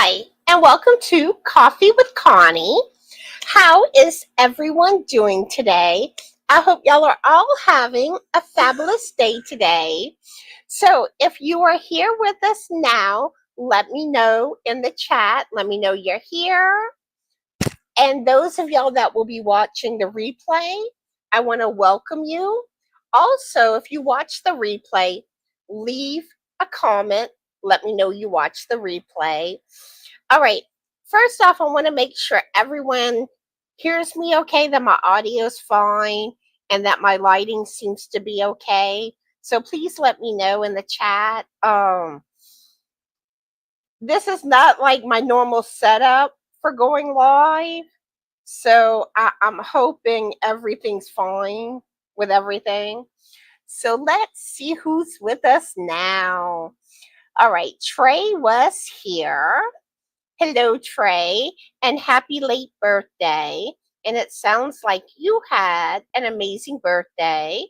Hi, and welcome to Coffee with Connie. How is everyone doing today? I hope y'all are all having a fabulous day today. So, if you are here with us now, let me know in the chat. Let me know you're here. And those of y'all that will be watching the replay, I want to welcome you. Also, if you watch the replay, leave a comment. Let me know you watch the replay. All right. First off, I want to make sure everyone hears me okay, that my audio is fine, and that my lighting seems to be okay. So please let me know in the chat. This is not like my normal setup for going live. So I'm hoping everything's fine with everything. So let's see who's with us now. All right. Trey was here. Hello, Trey, and happy late birthday. And it sounds like you had an amazing birthday.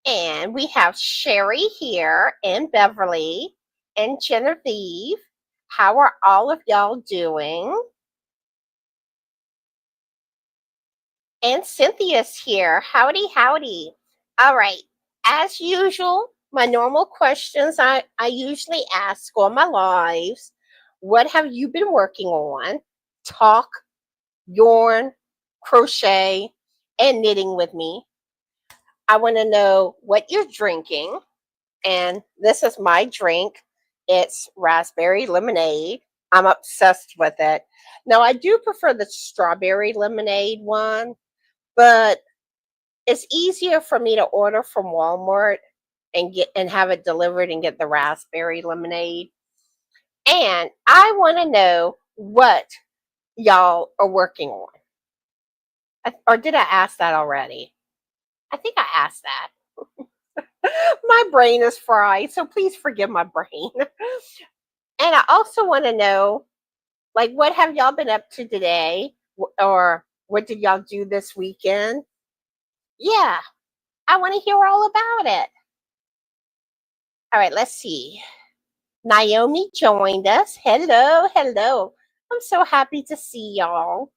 And we have Sherry here and Beverly and Genevieve. How are all of y'all doing? And Cynthia's here. Howdy, howdy. All right. As usual, my normal questions I usually ask on my lives. What have you been working on? Talk, yarn, crochet, and knitting with me. I want to know what you're drinking. And this is my drink. It's raspberry lemonade. I'm obsessed with it. Now, I do prefer the strawberry lemonade one, but it's easier for me to order from Walmart and have it delivered and get the raspberry lemonade. And I want to know what y'all are working on. Or did I ask that already? I think I asked that. My brain is fried, so please forgive my brain. And I also want to know, like, what have y'all been up to today? Or what did y'all do this weekend? Yeah, I want to hear all about it. All right, let's see. Naomi joined us. Hello, hello. I'm so happy to see y'all.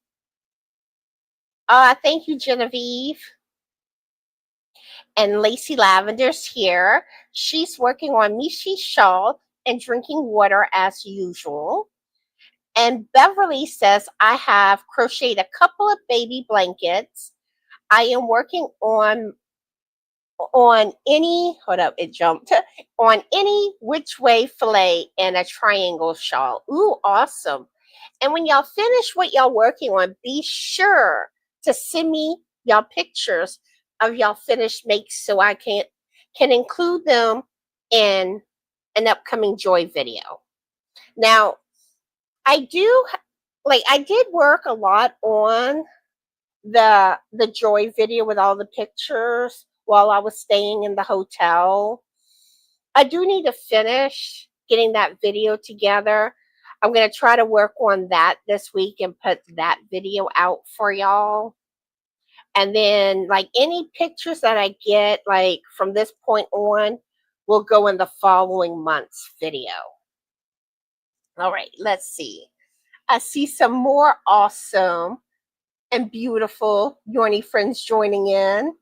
Thank you, Genevieve. And Lacey Lavender's here. She's working on Mishi's shawl and drinking water as usual. And Beverly says, I have crocheted a couple of baby blankets. I am working on any, hold up, it jumped, on any which way fillet and a triangle shawl. Ooh, awesome. And when y'all finish what y'all working on, be sure to send me y'all pictures of y'all finished makes so I can include them in an upcoming Joy video. Now, I did work a lot on the Joy video with all the pictures while I was staying in the hotel. I do need to finish getting that video together. I'm going to try to work on that this week and put that video out for y'all. And then, like, any pictures that I get, like, from this point on, will go in the following month's video. All right, let's see. I see some more awesome and beautiful Yorny friends joining in.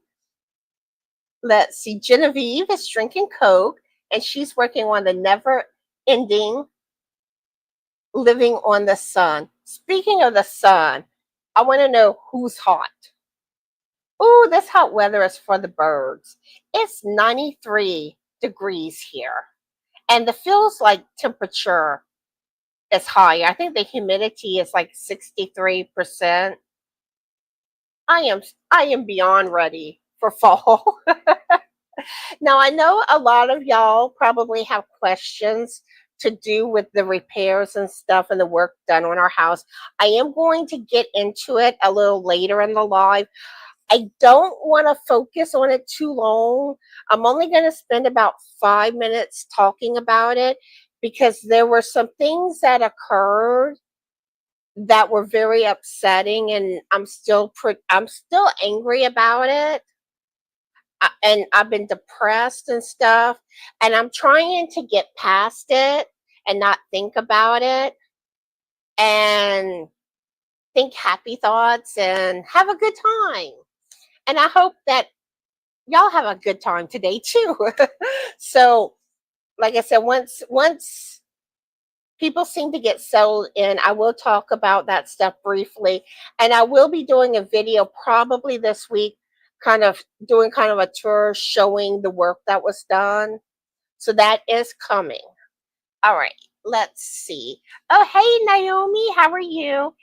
Let's see. Genevieve is drinking Coke, and she's working on the never-ending living on the sun. Speaking of the sun, I want to know who's hot. Oh, this hot weather is for the birds. It's 93 degrees here, and the feels like temperature is high. I think the humidity is like 63%. I am beyond ready for fall. Now, I know a lot of y'all probably have questions to do with the repairs and stuff and the work done on our house. I am going to get into it a little later in the live. I don't want to focus on it too long. I'm only going to spend about 5 minutes talking about it because there were some things that occurred that were very upsetting, and I'm still angry about it. And I've been depressed and stuff, and I'm trying to get past it. and not think about it and think happy thoughts and have a good time. And I hope that y'all have a good time today too. So, like I said, once people seem to get settled in, I will talk about that stuff briefly, and I will be doing a video probably this week, kind of doing kind of a tour showing the work that was done. So that is coming. All right, let's see. Oh, hey, Naomi, how are you?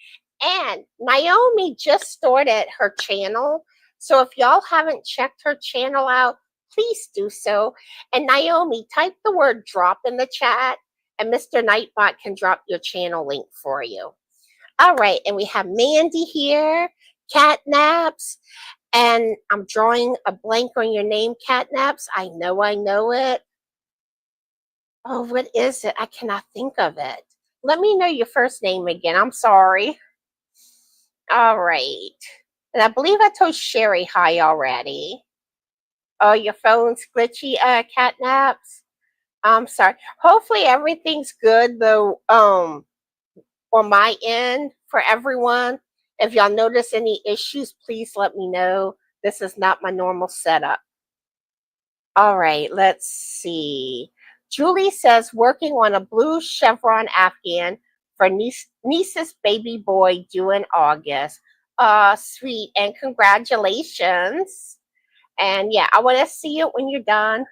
And Naomi just started her channel. So if y'all haven't checked her channel out, please do so. And Naomi, type the word drop in the chat, and Mr. Nightbot can drop your channel link for you. All right, and we have Mandy here, Catnaps, and I'm drawing a blank on your name, Catnaps. I know it. Oh, what is it? I cannot think of it. Let me know your first name again. I'm sorry. All right. And I believe I told Sherry hi already. Oh, your phone's glitchy, Catnaps. I'm sorry. Hopefully everything's good though, on my end for everyone. If y'all notice any issues, please let me know. This is not my normal setup. All right, let's see. Julie says working on a blue chevron Afghan for niece's baby boy due in August. Sweet, and congratulations. And yeah, I want to see it when you're done.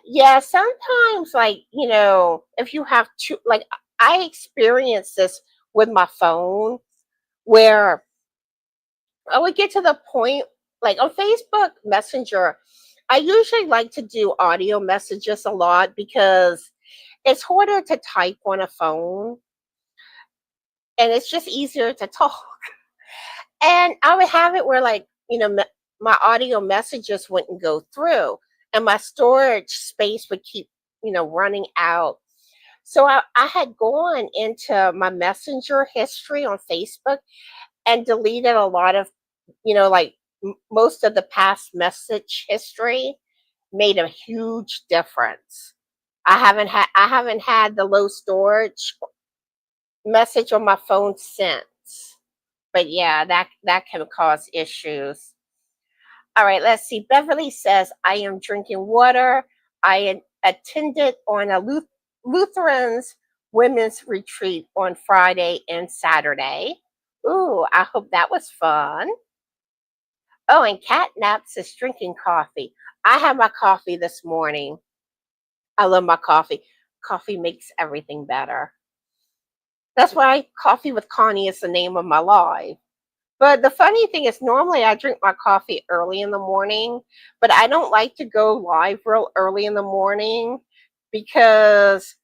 Yeah, sometimes, like, if you have two, like, I experienced this with my phone where I would get to the point, like on Facebook Messenger, I usually like to do audio messages a lot because it's harder to type on a phone and it's just easier to talk. And I would have it where, like, my audio messages wouldn't go through and my storage space would keep, running out. So I had gone into my messenger history on Facebook and deleted a lot of, like most of the past message history. Made a huge difference. I haven't had the low storage message on my phone since. But yeah, that can cause issues. All right, let's see. Beverly says, I am drinking water. I attended on a Lutheran's women's retreat on Friday and Saturday. Ooh, I hope that was fun. Oh, and Catnaps is drinking coffee. I had my coffee this morning. I love my coffee. Coffee makes everything better. That's why Coffee with Connie is the name of my live. But the funny thing is, normally I drink my coffee early in the morning, but I don't like to go live real early in the morning because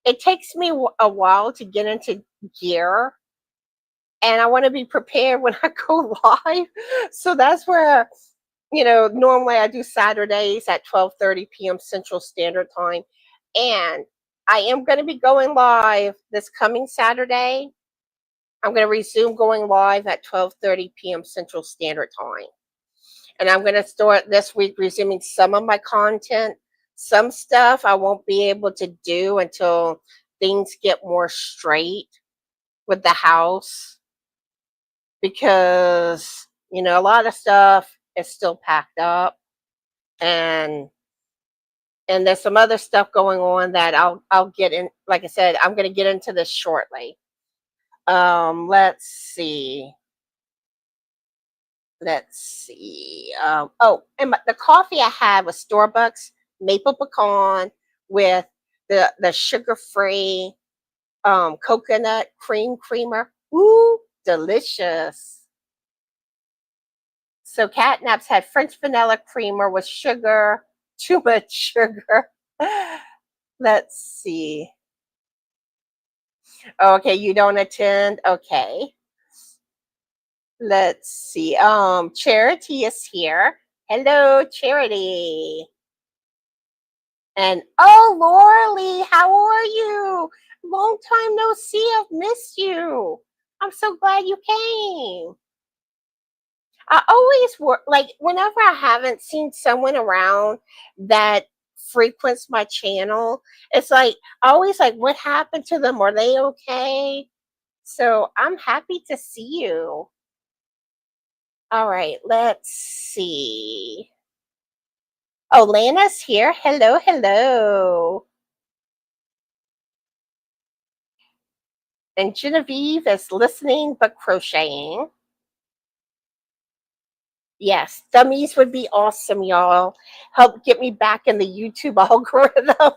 it takes me a while to get into gear. And I want to be prepared when I go live. So that's where, normally I do Saturdays at 12:30 p.m. Central Standard Time. And I am going to be going live this coming Saturday. I'm going to resume going live at 12:30 p.m. Central Standard Time. And I'm going to start this week resuming some of my content. Some stuff I won't be able to do until things get more straight with the house. Because, a lot of stuff is still packed up. And there's some other stuff going on that I'll get in. Like I said, I'm going to get into this shortly. Let's see. And the coffee I had was Starbucks maple pecan with the sugar-free coconut creamer. Ooh, delicious. So Catnaps had French vanilla creamer with sugar, too much sugar. Let's see. Okay, you don't attend? Okay. Let's see. Charity is here. Hello, Charity. And oh, Laura, how are you? Long time no see. I've missed you. I'm so glad you came. I always work, like, whenever I haven't seen someone around that frequents my channel. It's like always like, what happened to them? Are they okay? So I'm happy to see you. All right, let's see. Oh, Lana's here. Hello, hello. And Genevieve is listening but crocheting. Yes, dummies would be awesome, y'all. Help get me back in the YouTube algorithm.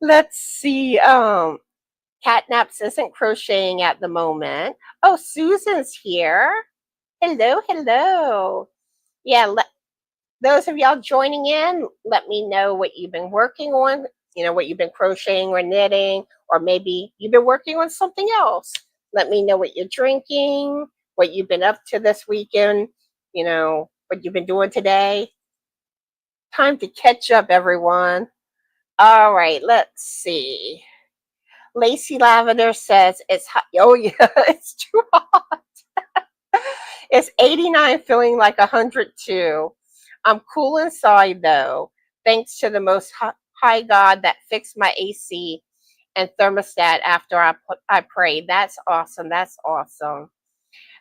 Let's see. Catnaps isn't crocheting at the moment. Oh, Susan's here. Hello, hello. Yeah, those of y'all joining in, let me know what you've been working on. What you've been crocheting or knitting, or maybe you've been working on something else. Let me know what you're drinking, what you've been up to this weekend, what you've been doing today. Time to catch up, everyone. All right, let's see. Lacey Lavender says it's hot. Oh, yeah, it's too hot. It's 89, feeling like 102. I'm cool inside, though, thanks to the most high God that fixed my AC and thermostat after I prayed. That's awesome. That's awesome.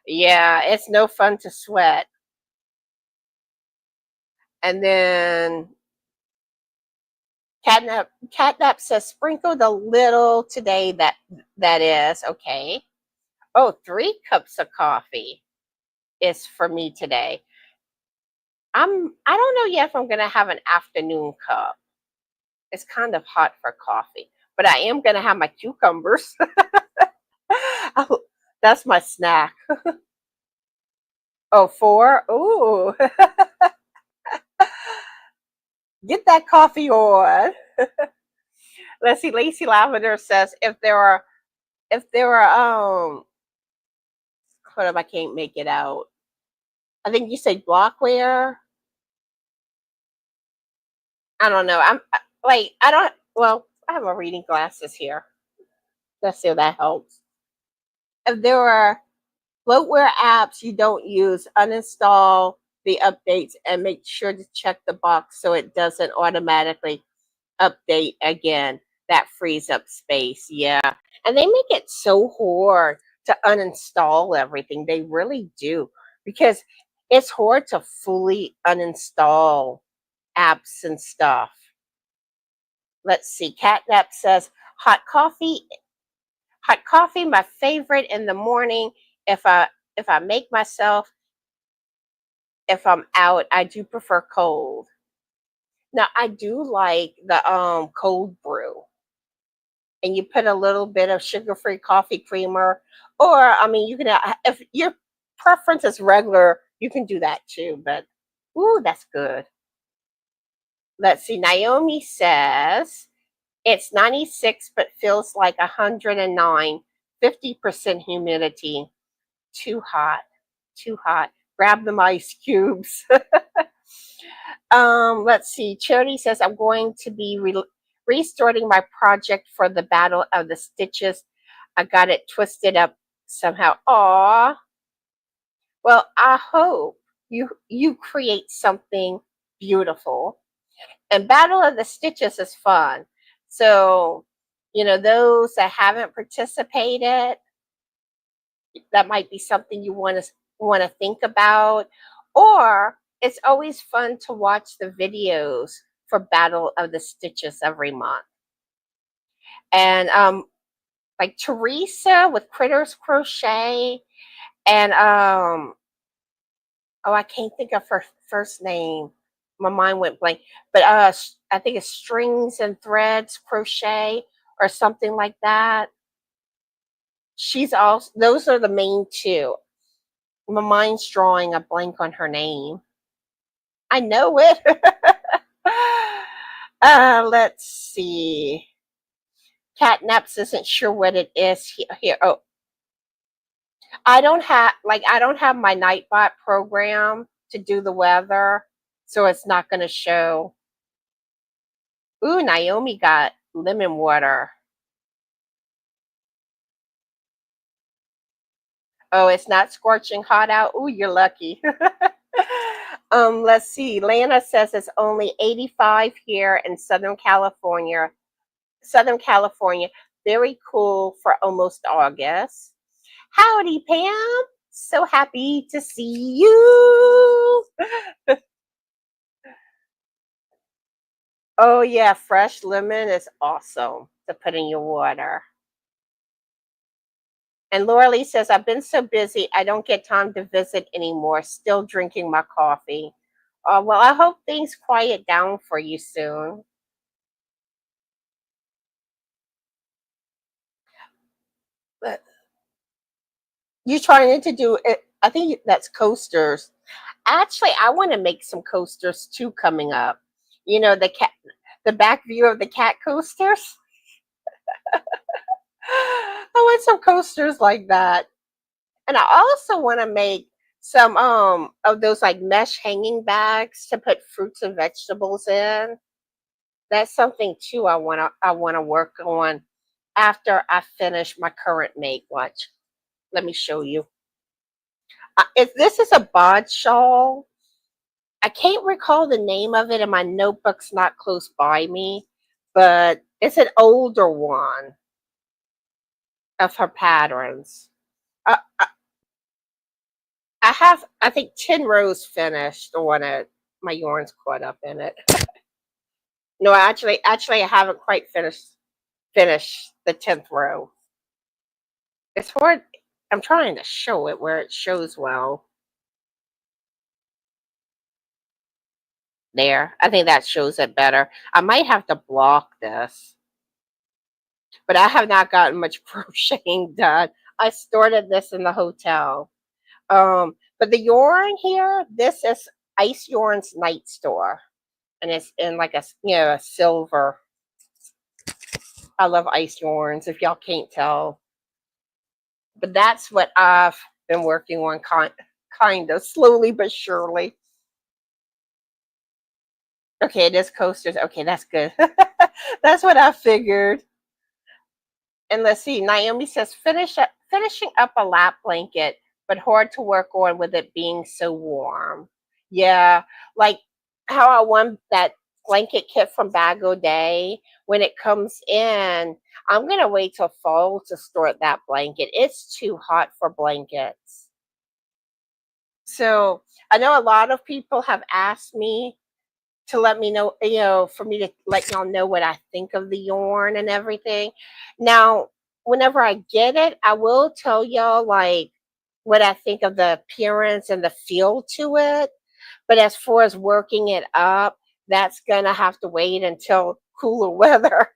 Yeah, it's no fun to sweat. And then Catnap says sprinkled a little today. That is okay. Oh, 3 cups of coffee is for me today. I don't know yet if I'm gonna have an afternoon cup. It's kind of hot for coffee, but I am gonna have my cucumbers. Oh, that's my snack. Oh, 4. Ooh, get that coffee on. Let's see. Lacey Lavender says if there are hold up, I can't make it out. I think you say blockware. I don't know. I don't. Well, I have my reading glasses here. Let's see if that helps. If there are bloatware apps you don't use, uninstall the updates and make sure to check the box so it doesn't automatically update again. That frees up space. Yeah. And they make it so hard to uninstall everything. They really do. Because it's hard to fully uninstall apps and stuff. Let's see. Catnap says hot coffee, my favorite in the morning. If I make myself, if I'm out, I do prefer cold. Now I do like the cold brew, and you put a little bit of sugar-free coffee creamer, or I mean, you can if your preference is regular, you can do that too. But ooh, that's good. Let's see. Naomi says it's 96, but feels like 109. 50% humidity. Too hot. Too hot. Grab them ice cubes. Let's see. Charity says I'm going to be restarting my project for the Battle of the Stitches. I got it twisted up somehow. Aw. Well, I hope you create something beautiful. And Battle of the Stitches is fun. So, those that haven't participated, that might be something you want to think about. Or it's always fun to watch the videos for Battle of the Stitches every month. And like Teresa with Critters Crochet, and oh, I can't think of her first name. My mind went blank. But I think it's Strings and Threads Crochet or something like that. She's also, those are the main two. My mind's drawing a blank on her name. I know it. Let's see. Catnaps isn't sure what it is here. Oh, I don't have my Nightbot program to do the weather, so it's not going to show. Ooh, Naomi got lemon water. Oh, it's not scorching hot out. Ooh, you're lucky. Let's see. Lana says it's only 85 here in Southern California. Southern California. Very cool for almost August. Howdy, Pam. So happy to see you. Oh, yeah. Fresh lemon is awesome to put in your water. And Laura Lee says, I've been so busy, I don't get time to visit anymore. Still drinking my coffee. Well, I hope things quiet down for you soon. But you trying to do it? I think that's coasters. Actually, I want to make some coasters too coming up. You know, the back view of the cat coasters. I want some coasters like that. And I also want to make some of those like mesh hanging bags to put fruits and vegetables in. That's something too I want to work on after I finish my current make. Watch. Let me show you. If this is a bod shawl, I can't recall the name of it, and my notebook's not close by me, but it's an older one of her patterns. I, I have, I think, 10 rows finished on it. My yarn's caught up in it. No, actually, I haven't quite finished the 10th row. It's hard. I'm trying to show it where it shows well. There, I think that shows it better. I might have to block this, but I have not gotten much crocheting done. I started this in the hotel. But the yarn here, this is Ice Yarn's Night Store, and it's in like a silver. I love Ice Yarns. If y'all can't tell, but that's what I've been working on, kind of slowly but surely. Okay, it is coasters. Okay, that's good. That's what I figured. And let's see. Naomi says finishing up a lap blanket, but hard to work on with it being so warm. Yeah, like how I want that blanket kit from Bag O' Day. When it comes in, I'm gonna wait till fall to start that blanket. It's too hot for blankets. So I know a lot of people have asked me to let me know, for me to let y'all know what I think of the yarn and everything. Now, whenever I get it, I will tell y'all like what I think of the appearance and the feel to it. But as far as working it up, that's gonna have to wait until cooler weather.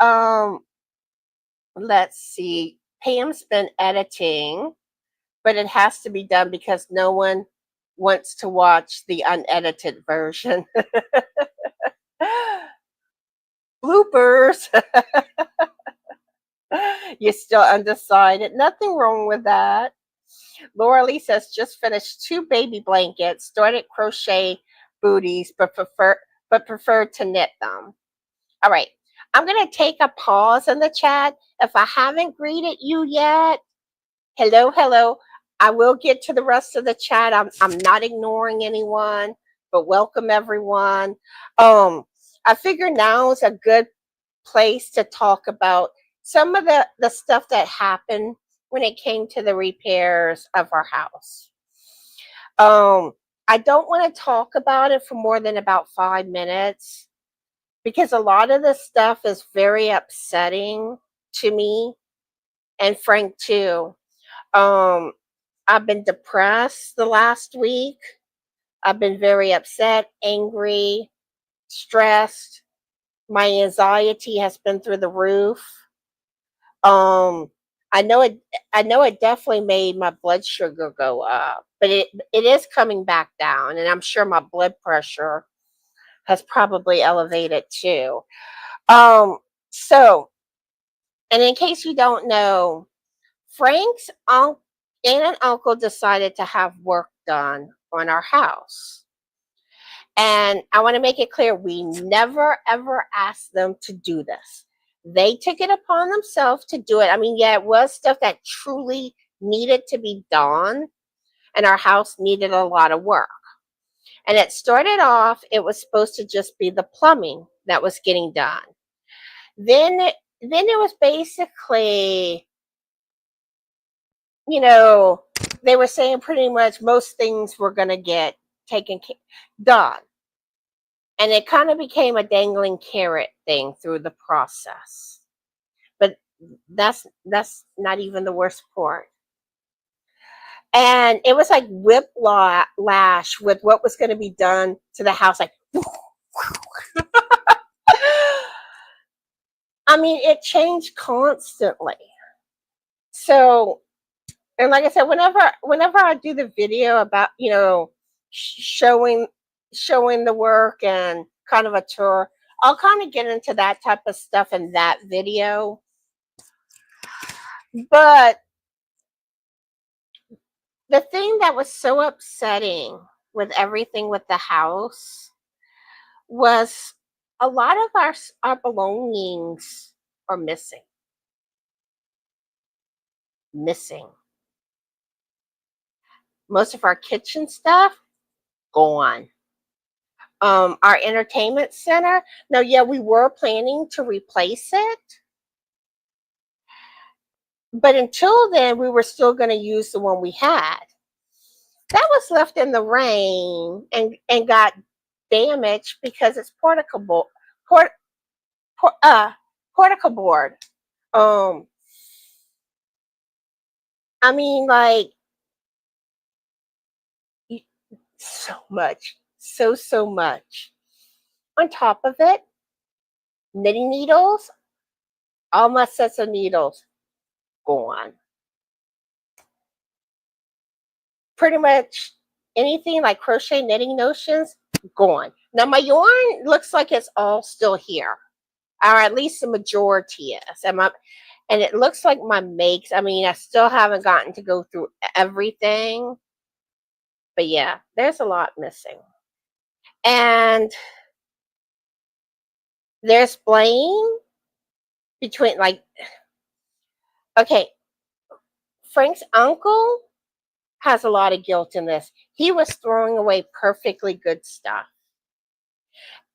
um, let's see. Pam's been editing, but it has to be done because no one wants to watch the unedited version. Bloopers. You're still undecided. Nothing wrong with that. Laura Lee says just finished 2 baby blankets, started crochet booties, but prefer to knit them. All right. I'm gonna take a pause in the chat. If I haven't greeted you yet, hello, hello. I will get to the rest of the chat. I'm not ignoring anyone, but welcome everyone. I figure now is a good place to talk about some of the stuff that happened when it came to the repairs of our house. I don't want to talk about it for more than about 5 minutes because a lot of this stuff is very upsetting to me and Frank too. Um, I've been depressed the last week. I've been very upset, angry, stressed. My anxiety has been through the roof. Um, I know it definitely made my blood sugar go up, but it is coming back down, and I'm sure my blood pressure has probably elevated too. Um, so, and in case you don't know, Frank's aunt and uncle decided to have work done on our house. And I want to make it clear we never ever asked them to do this. They took it upon themselves to do it. I mean, yeah, it was stuff that truly needed to be done, and our house needed a lot of work. And it started off, it was supposed to just be the plumbing that was getting done. Then it was basically, you know, they were saying pretty much most things were going to get done. And it kind of became a dangling carrot thing through the process. But that's not even the worst part. And it was like whiplash with what was going to be done to the house. Like, I mean, it changed constantly. So, and like I said, whenever I do the video about, showing the work and kind of a tour, I'll kind of get into that type of stuff in that video. But the thing that was so upsetting with everything with the house was a lot of our belongings are missing. Most of our kitchen stuff gone. Our entertainment center. Now, yeah, we were planning to replace it, but until then, we were still going to use the one we had. That was left in the rain and got damaged because it's particle board. I mean, like, so much, so much. On top of it, knitting needles, all my sets of needles gone. Pretty much anything like crochet knitting notions gone. Now my yarn looks like it's all still here, or at least the majority is. And it looks like my makes. I mean, I still haven't gotten to go through everything, but yeah, there's a lot missing. And there's blame between, like, okay, Frank's uncle has a lot of guilt in this. He was throwing away perfectly good stuff.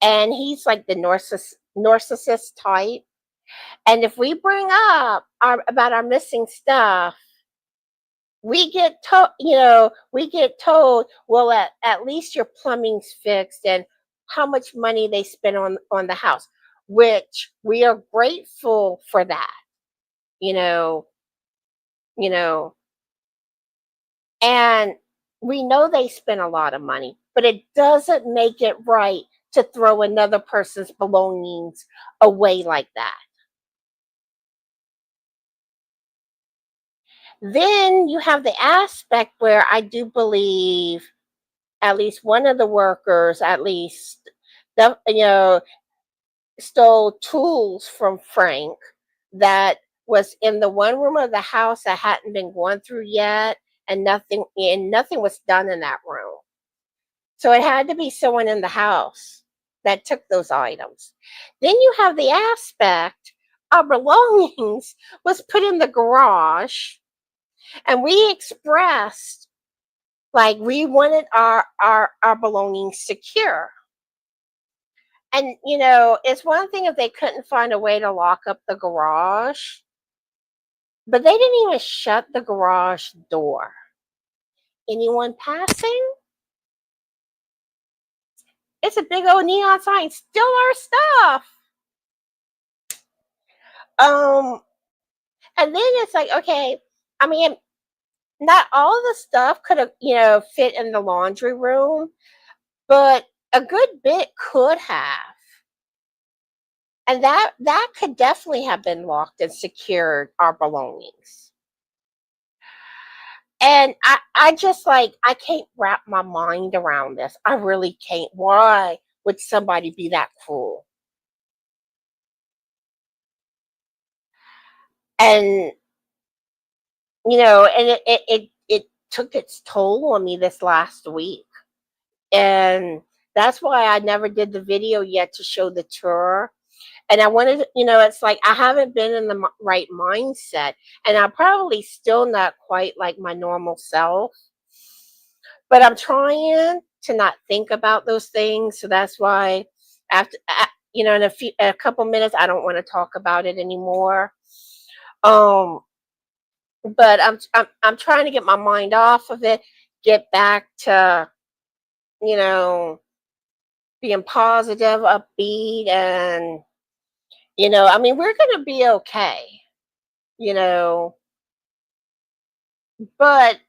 And he's like the narcissist type. And if we bring up about our missing stuff, we get told, well, at least your plumbing's fixed, and how much money they spend on the house, which we are grateful for that, you know, and we know they spend a lot of money, but it doesn't make it right to throw another person's belongings away like that. Then you have the aspect where I do believe at least one of the workers, at least, stole tools from Frank that was in the one room of the house that hadn't been gone through yet, and nothing was done in that room. So it had to be someone in the house that took those items. Then you have the aspect our belongings was put in the garage, and we expressed like we wanted our belongings secure. And it's one thing if they couldn't find a way to lock up the garage, but they didn't even shut the garage door. Anyone passing? It's a big old neon sign, steal our stuff. And then it's like, okay, I mean, not all the stuff could have, fit in the laundry room, but a good bit could have. And that could definitely have been locked and secured our belongings. And I just, like, I can't wrap my mind around this. I really can't. Why would somebody be that cruel? And and it took its toll on me this last week. And that's why I never did the video yet to show the tour. And I wanted, it's like I haven't been in the right mindset, and I'm probably still not quite like my normal self, but I'm trying to not think about those things. So that's why after in a couple minutes I don't want to talk about it anymore. Um but I'm trying to get my mind off of it, get back to, you know, being positive, upbeat, and I mean, we're going to be okay, you know, but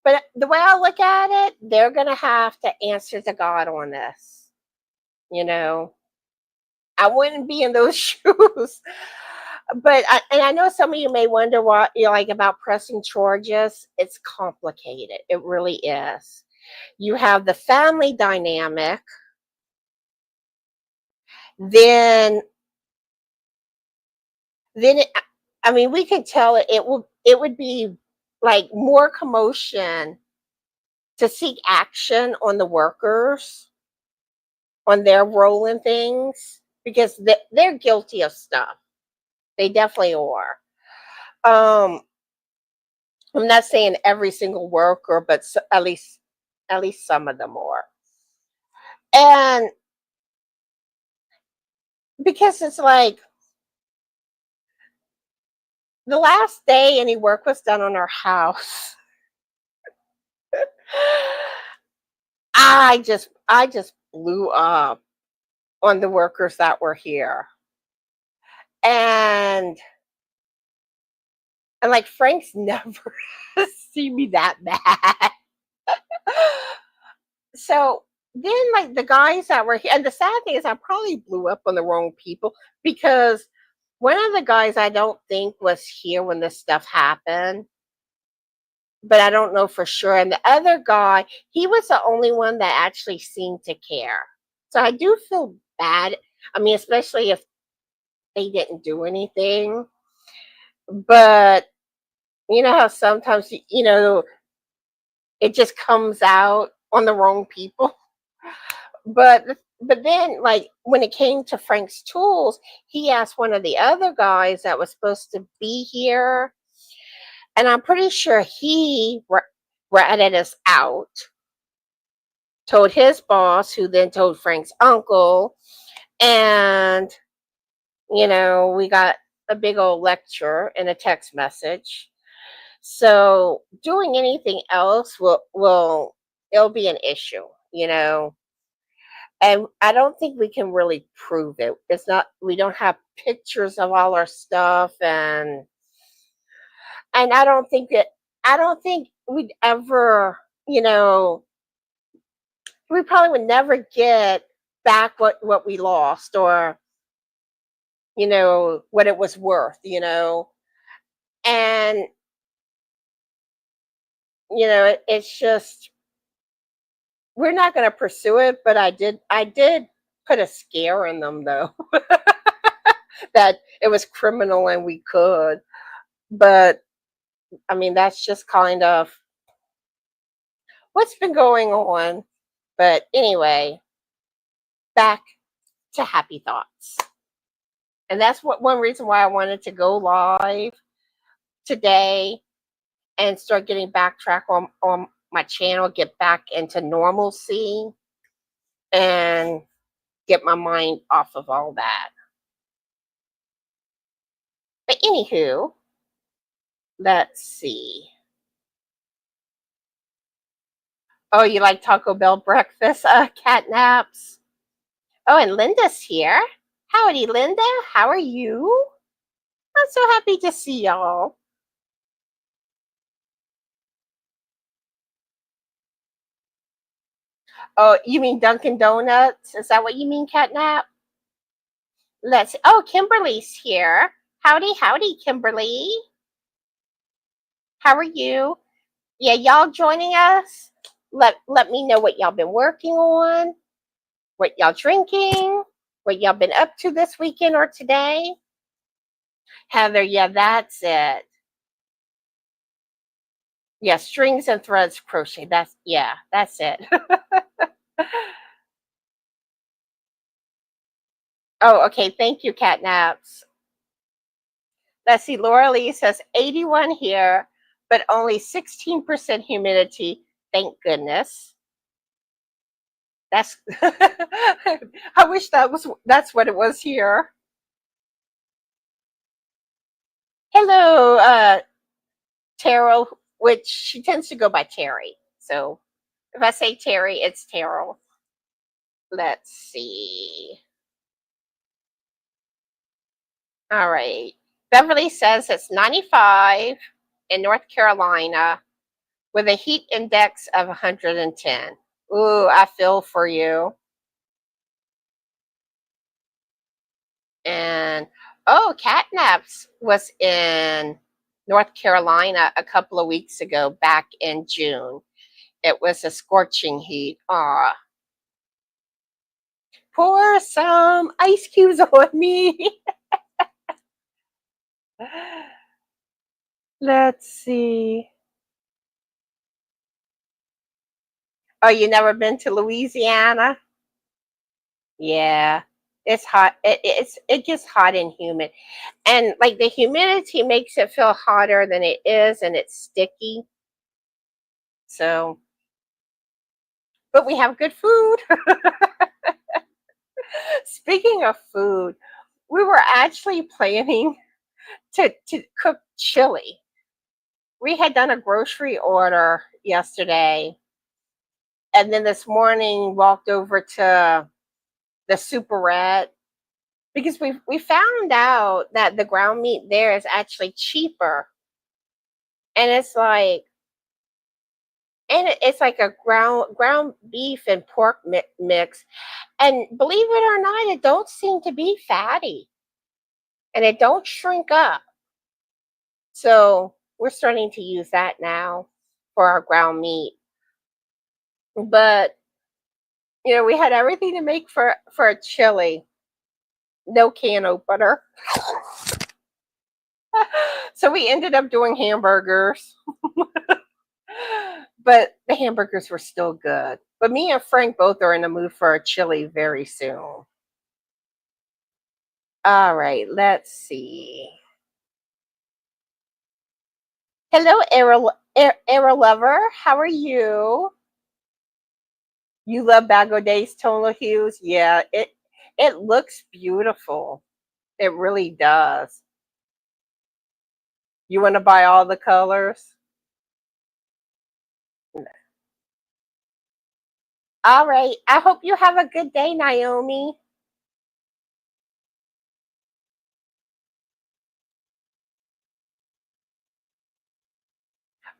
the way I look at it, they're going to have to answer to God on this, you know. I wouldn't be in those shoes. And I know some of you may wonder what like about pressing charges. It's complicated. It really is. You have the family dynamic, then it, I mean, we could tell it would be like more commotion to seek action on the workers on their role in things because they're guilty of stuff. They definitely are. Um, I'm not saying every single worker, but at least some of them are. And because it's like the last day any work was done on our house, I just blew up on the workers that were here. And like Frank's never seen me that bad. So then like the guys that were here, and the sad thing is I probably blew up on the wrong people because one of the guys I don't think was here when this stuff happened, but I don't know for sure. And the other guy, he was the only one that actually seemed to care. So I do feel bad. I mean, especially if they didn't do anything. But you know how sometimes it just comes out on the wrong people. But then like when it came to Frank's tools, he asked one of the other guys that was supposed to be here, and I'm pretty sure he ratted us out, told his boss, who then told Frank's uncle, and we got a big old lecture and a text message. So doing anything else will it'll be an issue. And I don't think we can really prove it. It's not we don't have pictures of all our stuff, and I don't think we'd ever, we probably would never get back what we lost, or what it was worth. And it's just we're not going to pursue it, but I did put a scare in them though that it was criminal and we could. But I mean, that's just kind of what's been going on. But anyway, back to happy thoughts. And that's one reason why I wanted to go live today and start getting backtrack on my channel, get back into normalcy, and get my mind off of all that. But anywho, let's see. Oh, you like Taco Bell breakfast, cat naps? Oh, and Linda's here. Howdy, Linda. How are you? I'm so happy to see y'all. Oh, you mean Dunkin' Donuts? Is that what you mean, catnap? Oh, Kimberly's here. Howdy, howdy, Kimberly. How are you? Yeah, y'all joining us? Let me know what y'all been working on, what y'all drinking, what y'all been up to this weekend or today. Heather, yeah, that's it. Yeah, strings and threads crochet. That's it. Oh, okay. Thank you, catnaps. Let's see. Laura Lee says 81 here, but only 16% humidity. Thank goodness. That's. I wish that's what it was here. Hello, Terrell, which she tends to go by Terry. So if I say Terry, it's Terrell. Let's see. All right. Beverly says it's 95 in North Carolina with a heat index of 110. Ooh, I feel for you. And oh, Catnaps was in North Carolina a couple of weeks ago, back in June. It was a scorching heat. Aw, pour some ice cubes on me. Let's see. Oh, you never been to Louisiana? Yeah, it's hot. It gets hot and humid, and like the humidity makes it feel hotter than it is, and it's sticky. So, but we have good food. Speaking of food, we were actually planning to cook chili. We had done a grocery order yesterday, and then this morning walked over to the Super Red because we found out that the ground meat there is actually cheaper, and it's like a ground beef and pork mix, and believe it or not, it don't seem to be fatty, and it don't shrink up. So we're starting to use that now for our ground meat. But we had everything to make for a chili. No can opener. So we ended up doing hamburgers. But the hamburgers were still good. But me and Frank both are in the mood for a chili very soon. All right, let's see. Hello, Era Lover. How are you? You love Bagauda's tonal hues? Yeah, it looks beautiful. It really does. You want to buy all the colors? All right. I hope you have a good day, Naomi.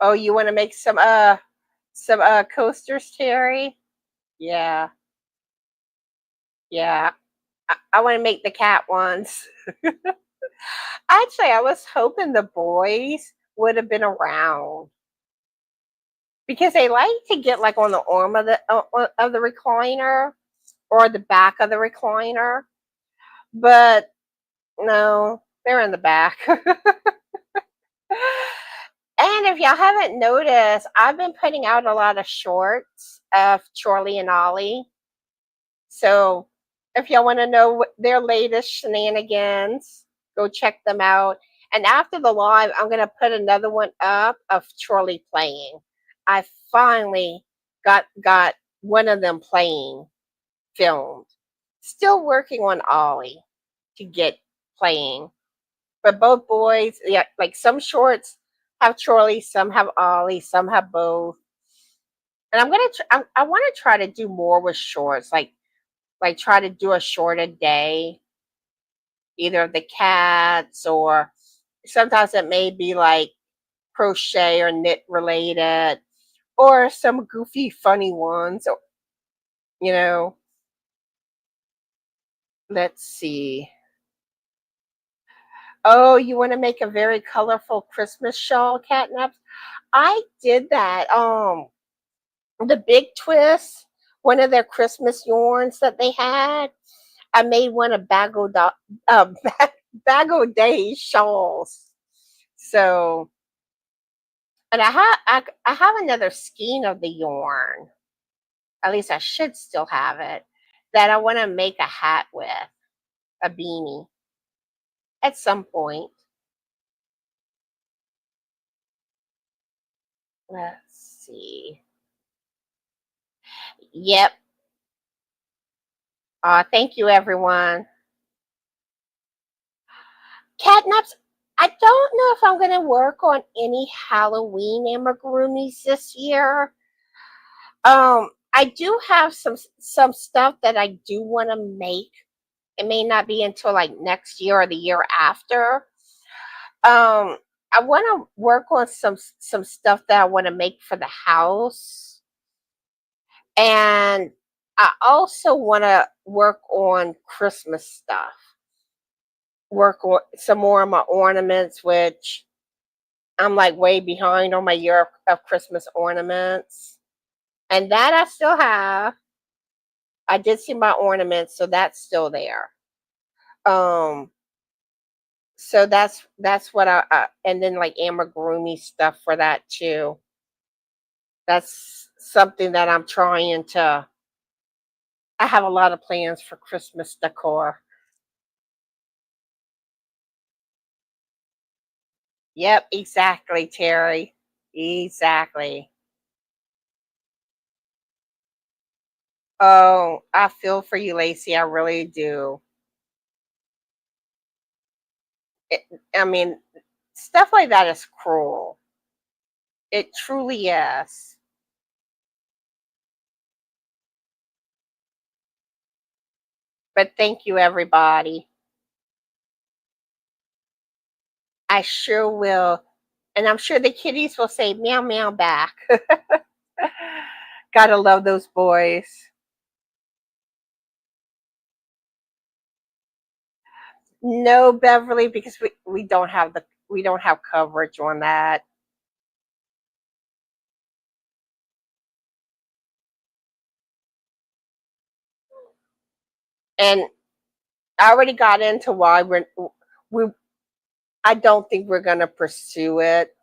Oh, you want to make some coasters, Terry? Yeah. Yeah. I want to make the cat ones. Actually, I was hoping the boys would have been around because they like to get like on the arm of the recliner or the back of the recliner, but no, they're in the back. And if y'all haven't noticed, I've been putting out a lot of shorts of Charlie and Ollie. So if y'all want to know their latest shenanigans, go check them out. And after the live, I'm going to put another one up of Charlie playing. I finally got one of them playing filmed. Still working on Ollie to get playing. But both boys, yeah, like some shorts have Charlie, some have Ollie, some have both. And I want to try to do more with shorts, like try to do a short a day, either of the cats or sometimes it may be like crochet or knit related or some goofy funny ones. Or, you know, let's see. Oh, you want to make a very colorful Christmas shawl, catnaps? I did that. The Big Twist, one of their Christmas yarns that they had. I made one of uh, Bago Day shawls. So, and I have another skein of the yarn. At least I should still have it. That I want to make a hat with, a beanie, at some point. Let's see. Yep. Thank you, everyone. Catnaps. I don't know if I'm going to work on any Halloween amigurumis this year. I do have some stuff that I do want to make. It may not be until like next year or the year after. I want to work on some stuff that I want to make for the house, and I also want to work on Christmas stuff. Work on some more of my ornaments, which I'm like way behind on my year of Christmas ornaments, and that I still have. I did see my ornaments, so that's still there. Um, so that's what and then like amigurumi stuff for that too. That's something that I'm trying to. I have a lot of plans for Christmas decor. Yep, exactly, Terry. Exactly. Oh, I feel for you, Lacey. I really do. It, I mean, stuff like that is cruel. It truly is. But thank you, everybody. I sure will. And I'm sure the kitties will say meow meow back. Gotta love those boys. No, Beverly, because we don't have we don't have coverage on that. And I already got into why we I don't think we're gonna pursue it,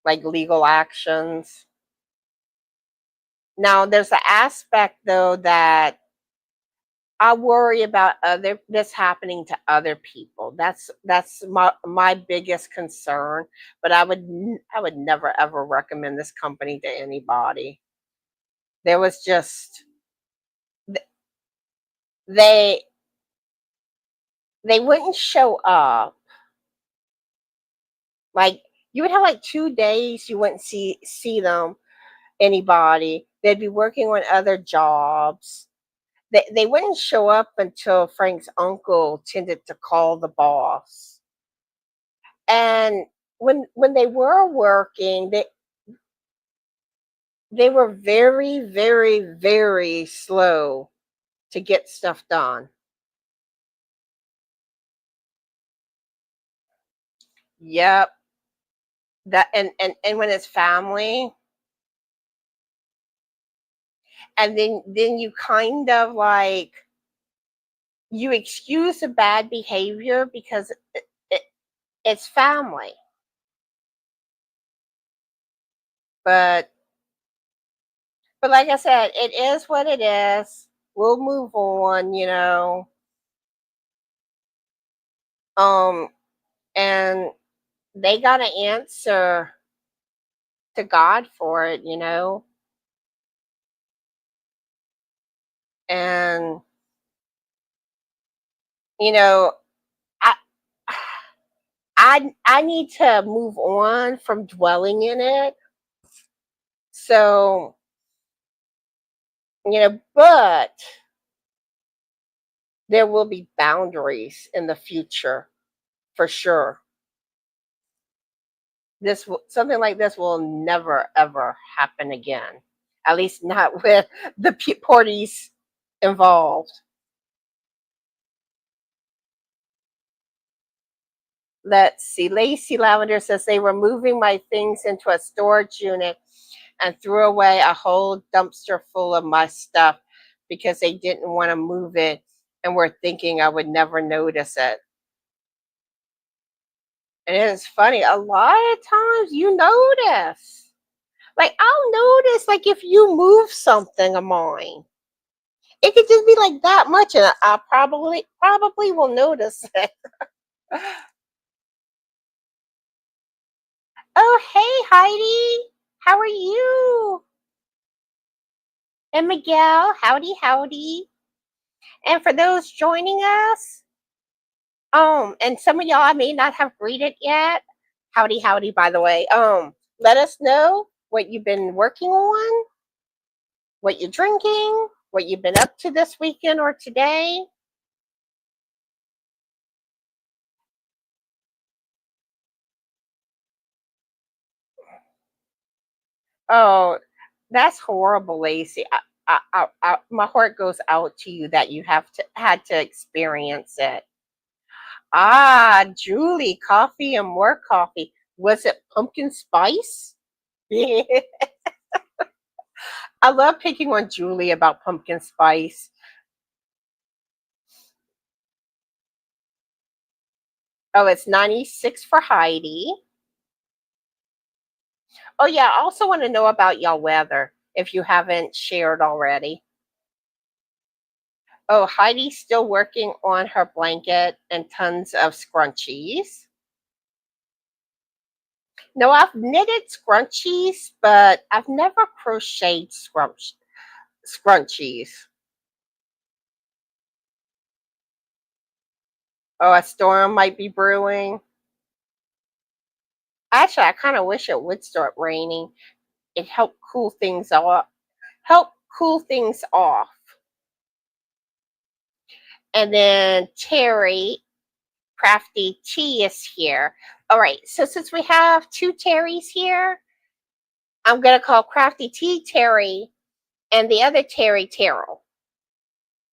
like legal actions. Now there's an aspect though that I worry about other this happening to other people. That's my biggest concern. But I would never ever recommend this company to anybody. There was just they they wouldn't show up. Like you would have like 2 days you wouldn't see them anybody. They'd be working on other jobs. They wouldn't show up until Frank's uncle tended to call the boss. And when they were working, they were very, very, very slow to get stuff done. Yep. That and when it's family, and then you kind of like you excuse the bad behavior because it, it's family. But like I said, it is what it is. We'll move on. Um, and they got to answer to God for it. And you know, I I need to move on from dwelling in it. So, but there will be boundaries in the future for sure. Something like this will never ever happen again. At least not with the parties involved. Let's see. Lacey Lavender says they were moving my things into a storage unit and threw away a whole dumpster full of my stuff because they didn't want to move it and were thinking I would never notice it. And it's funny, a lot of times you notice. Like I'll notice like if you move something of mine. It could just be like that much and I probably will notice it. Oh, hey Heidi. How are you? And Miguel, howdy, howdy. And for those joining us, and some of y'all I may not have greeted yet. Howdy, howdy, by the way. Let us know what you've been working on, what you're drinking, what you've been up to this weekend or today. Oh, that's horrible, Lacey. My heart goes out to you that you have to had to experience it. Ah, Julie, coffee and more coffee. Was it pumpkin spice? I love picking on Julie about pumpkin spice. Oh, it's 96 for Heidi. Oh, yeah. I also want to know about y'all weather if you haven't shared already. Oh, Heidi's still working on her blanket and tons of scrunchies. No, I've knitted scrunchies, but I've never crocheted scrunchies. Oh, a storm might be brewing. Actually, I kind of wish it would start raining. It helped cool things off. Help cool things off. And then Terry, Crafty T is here. All right, so since we have two Terrys here, I'm gonna call Crafty T Terry and the other Terry Terrell.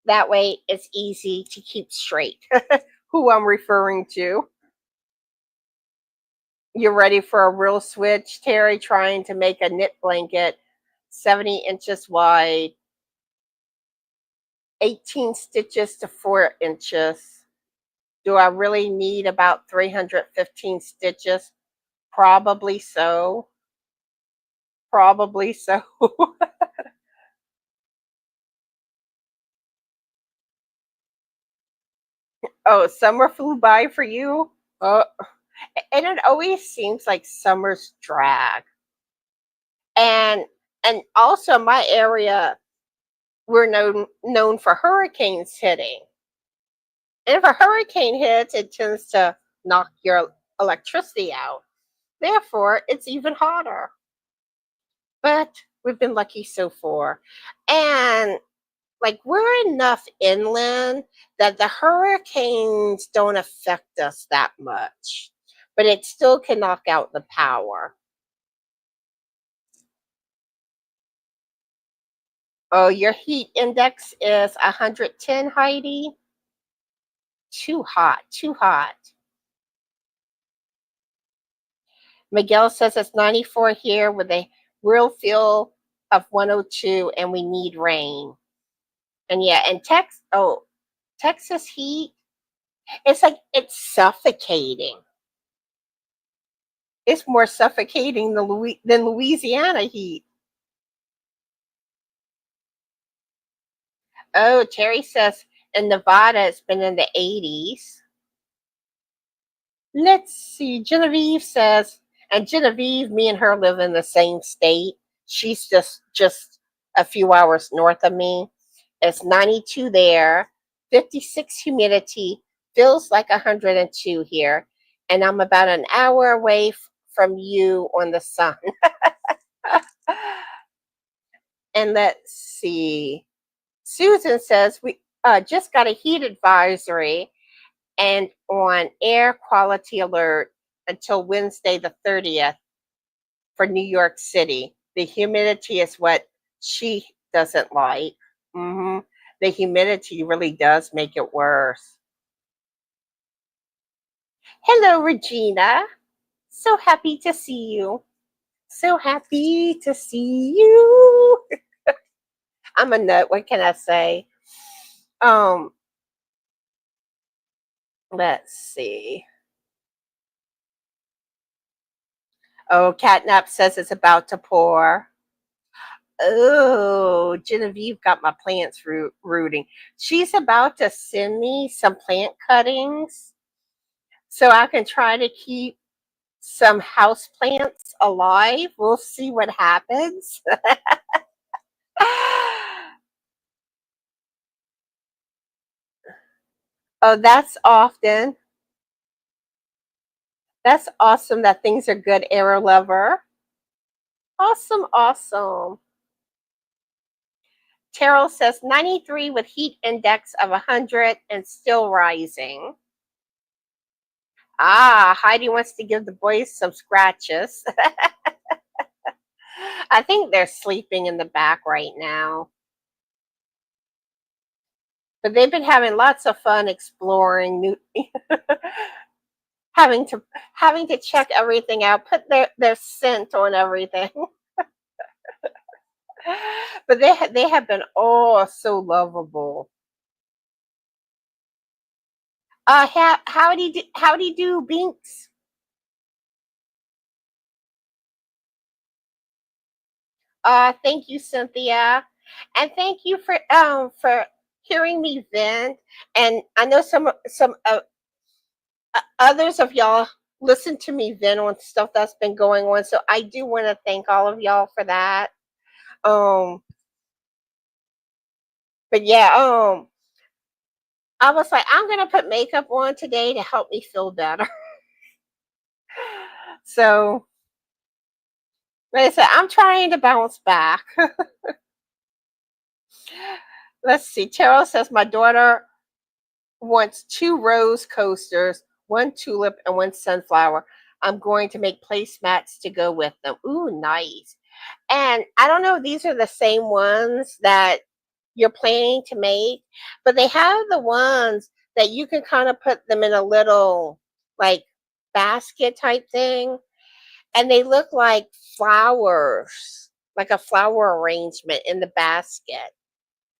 That way it's easy to keep straight who I'm referring to. You're ready for a real switch, Terry, trying to make a knit blanket 70 inches wide, 18 stitches to 4 inches. Do I really need about 315 stitches? Probably so. Probably so. Oh, summer flew by for you? And it always seems like summer's drag. And and also my area, we're known for hurricanes hitting. And if a hurricane hits, it tends to knock your electricity out. Therefore, it's even hotter. But we've been lucky so far. And like we're enough inland that the hurricanes don't affect us that much, but it still can knock out the power. Oh, your heat index is 110, Heidi. Too hot, too hot. Miguel says it's 94 here with a real feel of 102, and we need rain. And yeah, and Texas heat, it's like it's suffocating. It's more suffocating than Louisiana heat. Oh, Terry says in Nevada it's been in the 80s. Let's see. Genevieve says, and Genevieve, me and her live in the same state. She's just a few hours north of me. It's 92 there, 56 humidity, feels like 102 here, and I'm about an hour away from you on the sun. And let's see. Susan says we just got a heat advisory and on air quality alert until Wednesday the 30th for New York City. The humidity is what she doesn't like. hmm The humidity really does make it worse. Hello, Regina. So happy to see you. So happy to see you. I'm a nut. What can I say? Um, let's see. Oh, Catnap says it's about to pour. Oh, Genevieve got my plants rooting. She's about to send me some plant cuttings so I can try to keep some house plants alive. We'll see what happens. Oh, that's awesome that things are good, Arrow Lover. Awesome, awesome. Terrell says 93 with heat index of 100 and still rising. Ah, Heidi wants to give the boys some scratches. I think they're sleeping in the back right now. But they've been having lots of fun exploring new having to having to check everything out, put their scent on everything. But they have been oh so lovable. Howdy do Binks. Thank you, Cynthia, and thank you for hearing me vent. And I know some others of y'all listen to me vent on stuff that's been going on. So I do want to thank all of y'all for that. Um, but yeah, I was like, I'm gonna put makeup on today to help me feel better. So, like I said, I'm trying to bounce back. Let's see. Terrell says my daughter wants 2 rose coasters, 1 tulip, and 1 sunflower. I'm going to make placemats to go with them. Ooh, nice. And I don't know if these are the same ones that you're planning to make, but they have the ones that you can kind of put them in a little like basket type thing, and they look like flowers, like a flower arrangement in the basket.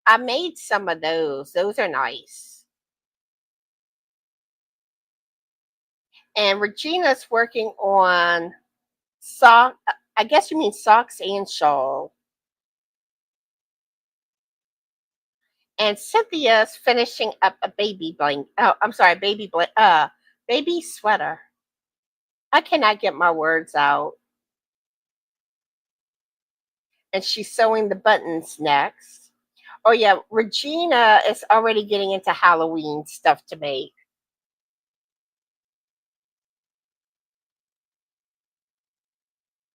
I made some of those. Those are nice. And Regina's working on sock. I guess you mean socks and shawl. And Cynthia's finishing up a baby blanket. Oh, I'm sorry, baby sweater. I cannot get my words out. And she's sewing the buttons next. Oh yeah, Regina is already getting into Halloween stuff to make.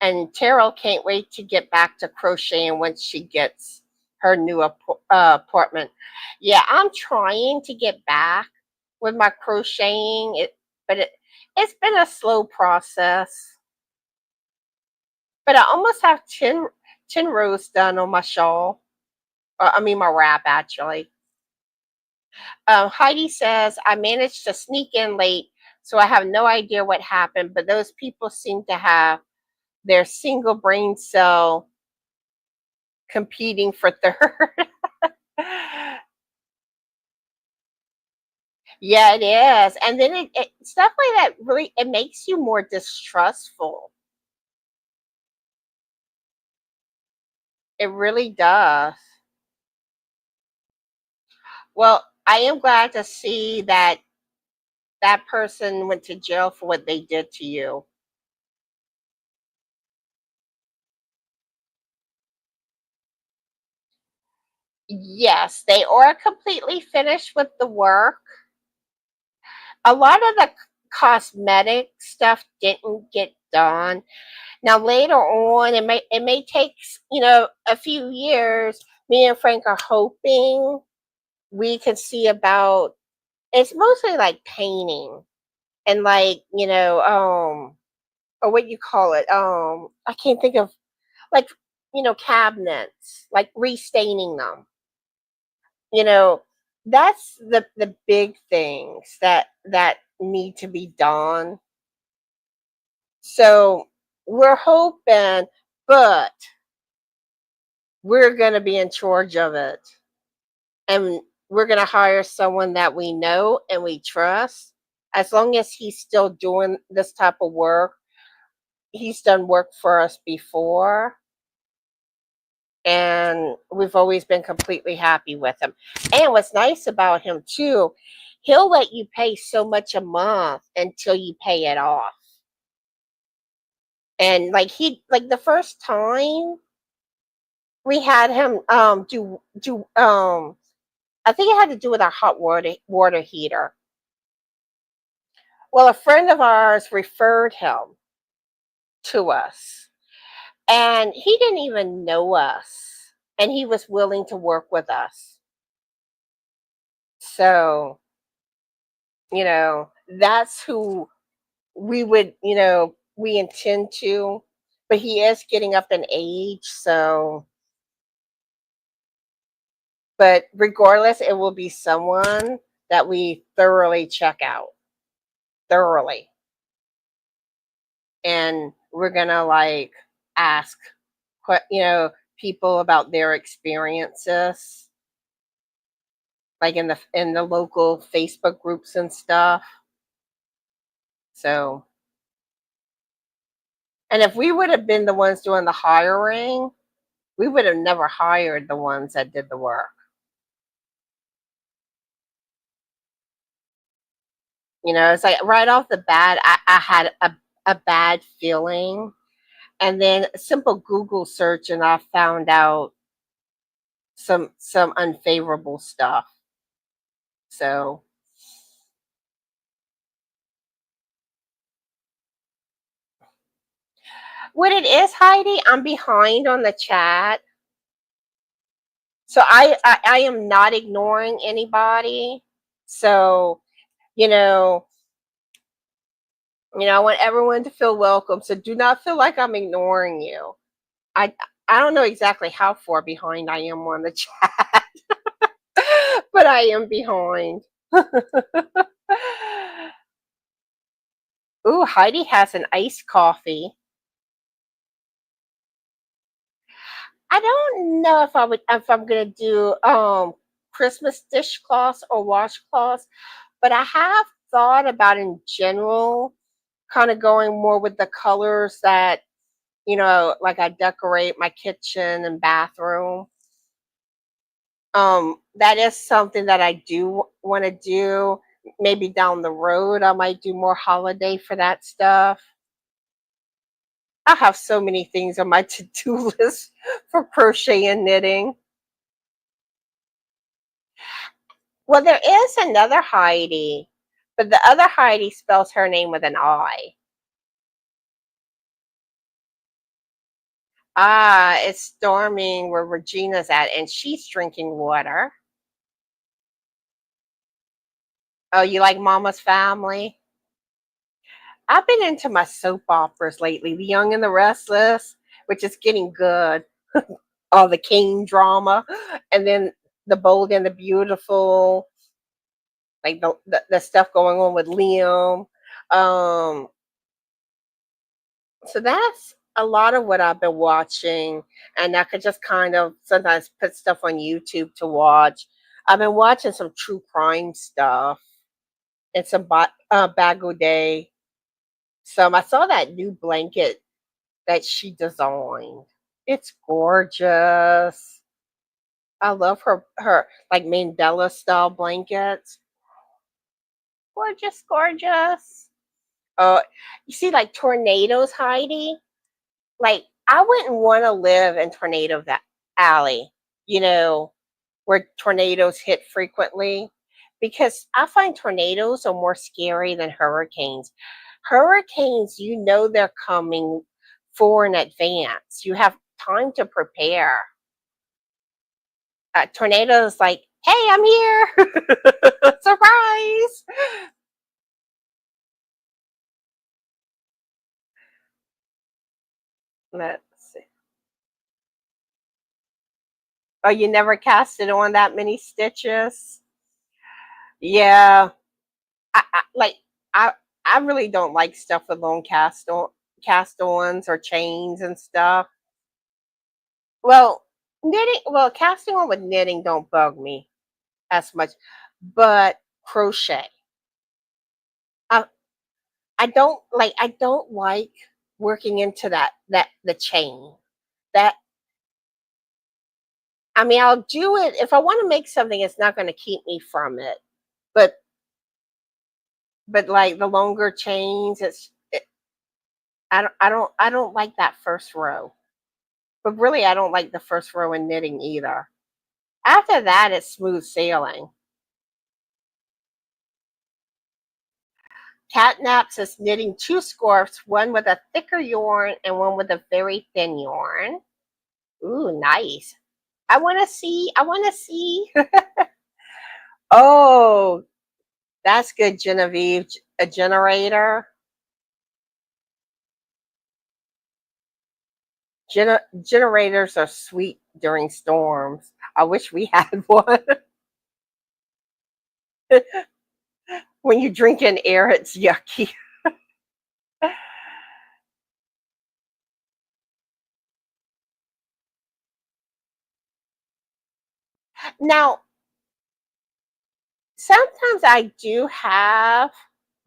And Terrell can't wait to get back to crocheting once she gets her new apartment. Yeah, I'm trying to get back with my crocheting, it's been a slow process. But I almost have 10 rows done on my shawl. I mean, my wrap, actually. Heidi says, I managed to sneak in late, so I have no idea what happened, but those people seem to have their single brain cell competing for third. Yeah, it is. And then stuff like that really it makes you more distrustful. It really does. Well, I am glad to see that that person went to jail for what they did to you. Yes, they are completely finished with the work. A lot of the cosmetic stuff didn't get done. Now later on, it may take a few years. Me and Frank are hoping we can see about. It's mostly like painting and like or what you call it. I can't think of like cabinets, like restaining them. You know, that's the big things that need to be done. So we're hoping, but we're going to be in charge of it. And we're going to hire someone that we know and we trust. As long as he's still doing this type of work, he's done work for us before. And we've always been completely happy with him. And what's nice about him, too, he'll let you pay so much a month until you pay it off. And like the first time we had him do I think it had to do with our hot water heater. Well, a friend of ours referred him to us, and he didn't even know us, and he was willing to work with us. So, that's who we would, we intend to, but he is getting up in age, so, but regardless, it will be someone that we thoroughly check out, thoroughly. And we're gonna like ask people about their experiences, like in the local Facebook groups and stuff. So, and if we would have been the ones doing the hiring, we would have never hired the ones that did the work. It's like right off the bat, I had a bad feeling, and then a simple Google search, and I found out some unfavorable stuff. So, what it is, Heidi, I'm behind on the chat. So I am not ignoring anybody. So, you know, I want everyone to feel welcome. So do not feel like I'm ignoring you. I I don't know exactly how far behind I am on the chat, but I am behind. Ooh, Heidi has an iced coffee. I don't know if I'm gonna do Christmas dishcloths or washcloths, but I have thought about in general kind of going more with the colors that, like I decorate my kitchen and bathroom. That is something that I do want to do. Maybe down the road I might do more holiday for that stuff. I have so many things on my to-do list for crochet and knitting. Well, there is another Heidi, but the other Heidi spells her name with an I. Ah, it's storming where Regina's at, and she's drinking water. Oh, you like Mama's Family? I've been into my soap operas lately, The Young and the Restless, which is getting good. All the King drama, and then The Bold and the Beautiful, like the stuff going on with Liam. Um, so that's a lot of what I've been watching, and I could just kind of sometimes put stuff on YouTube to watch. I've been watching some true crime stuff and some Bago Day. I saw that new blanket that she designed. It's gorgeous. I love her like Mandela style blankets. Gorgeous, gorgeous. Uh, you see, like tornadoes, Heidi. Like I wouldn't want to live in alley. You know, where tornadoes hit frequently, because I find tornadoes are more scary than hurricanes. Hurricanes, they're coming for in advance. You have time to prepare. Tornadoes, like, hey, I'm here, surprise. Let's see. Oh, you never cast it on that many stitches? Yeah, like I I really don't like stuff with long cast-ons or chains and stuff. Well, casting on with knitting don't bug me as much, but crochet. I I don't like working into that the chain. That I mean, I'll do it if I want to make something. It's not going to keep me from it. But like the longer chains, I don't like that first row. But really, I don't like the first row in knitting either. After that, it's smooth sailing. Catnaps is knitting two scarves, one with a thicker yarn and one with a very thin yarn. Ooh, nice. I want to see. I want to see. Oh, that's good, Genevieve. A generator. Generators are sweet during storms. I wish we had one. When you drink in air, it's yucky. Now, sometimes I do have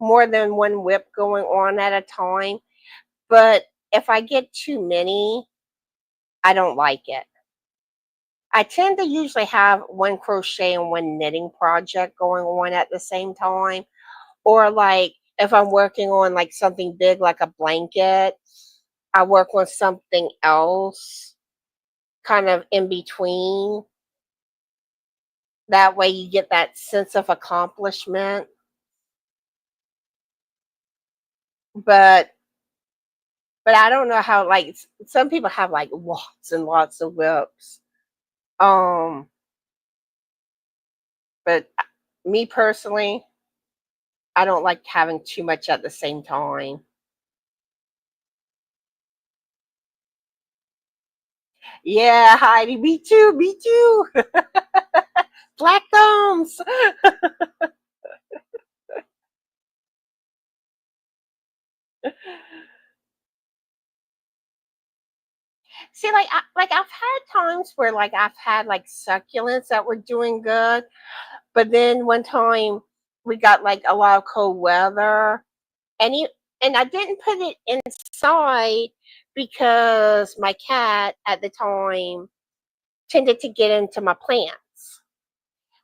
more than one whip going on at a time, but if I get too many, I don't like it. I tend to usually have one crochet and one knitting project going on at the same time. Or like if I'm working on like something big like a blanket, I work on something else kind of in between. That way you get that sense of accomplishment. But I don't know how like some people have like lots and lots of whips. Um, but me personally, I don't like having too much at the same time. Yeah, Heidi, me too, me too. Black thumbs. See, like I've had times where like I've had like succulents that were doing good, but then one time we got like a lot of cold weather, and you and I didn't put it inside because my cat at the time tended to get into my plants.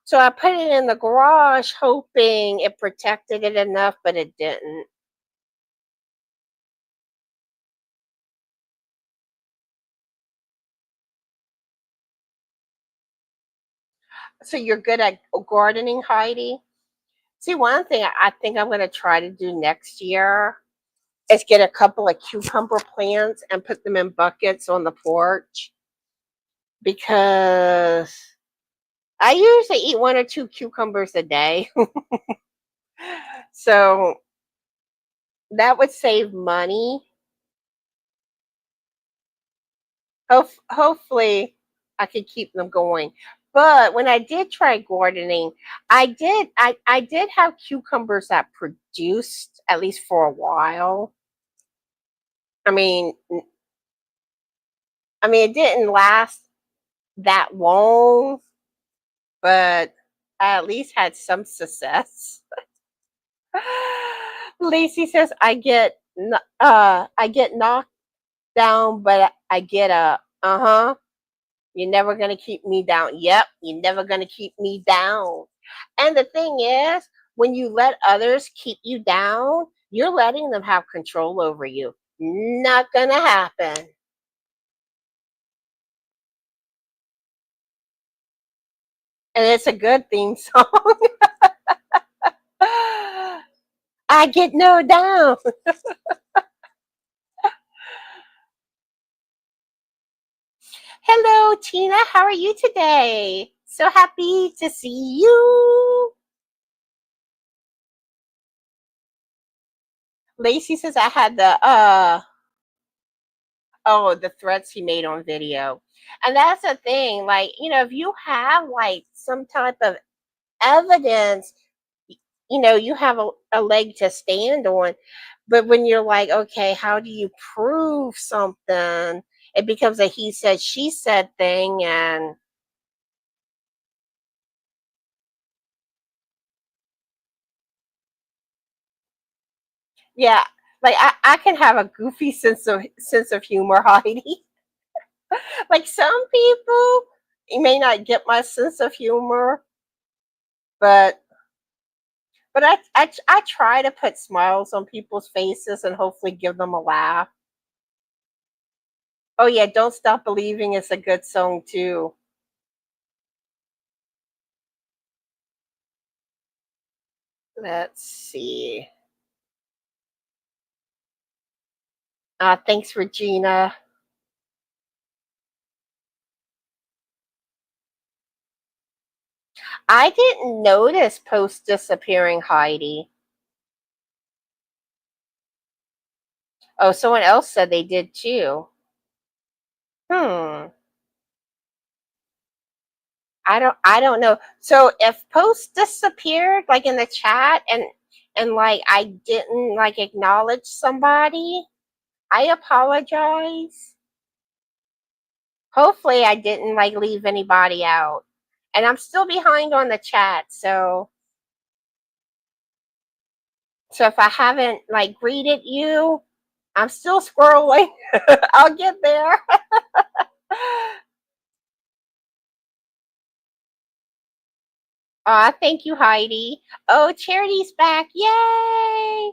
So I put it in the garage hoping it protected it enough, but it didn't. So you're good at gardening, Heidi? See, one thing I think I'm going to try to do next year is get a couple of cucumber plants and put them in buckets on the porch because I usually eat one or two cucumbers a day. So that would save money. Hopefully, I could keep them going. But when I did try gardening, I did have cucumbers that produced at least for a while. I mean, it didn't last that long, but I at least had some success. Lacey says I get knocked down, but I get a uh-huh. You're never gonna keep me down. Yep, you're never gonna keep me down. And the thing is, when you let others keep you down, you're letting them have control over you. Not gonna happen. And it's a good theme song. I get no down. Hello, Tina. How are you today? So happy to see you. Lacey says I had the threats he made on video. And that's the thing, like, if you have like some type of evidence, you have a leg to stand on. But when you're like, okay, how do you prove something? It becomes a he said, she said thing. And yeah, like I can have a goofy sense of humor, Heidi. Like some people, you may not get my sense of humor, but But I try to put smiles on people's faces and hopefully give them a laugh. Oh yeah, Don't Stop Believing is a good song too. Let's see. Thanks, Regina. I didn't notice post disappearing Heidi. Oh, someone else said they did too. Hmm. I don't know. So if post disappeared like in the chat and like I didn't like acknowledge somebody, I apologize. Hopefully I didn't like leave anybody out. And I'm still behind on the chat, so if I haven't like greeted you, I'm still scrolling. I'll get there. Thank you, Heidi. Oh, Charity's back. Yay!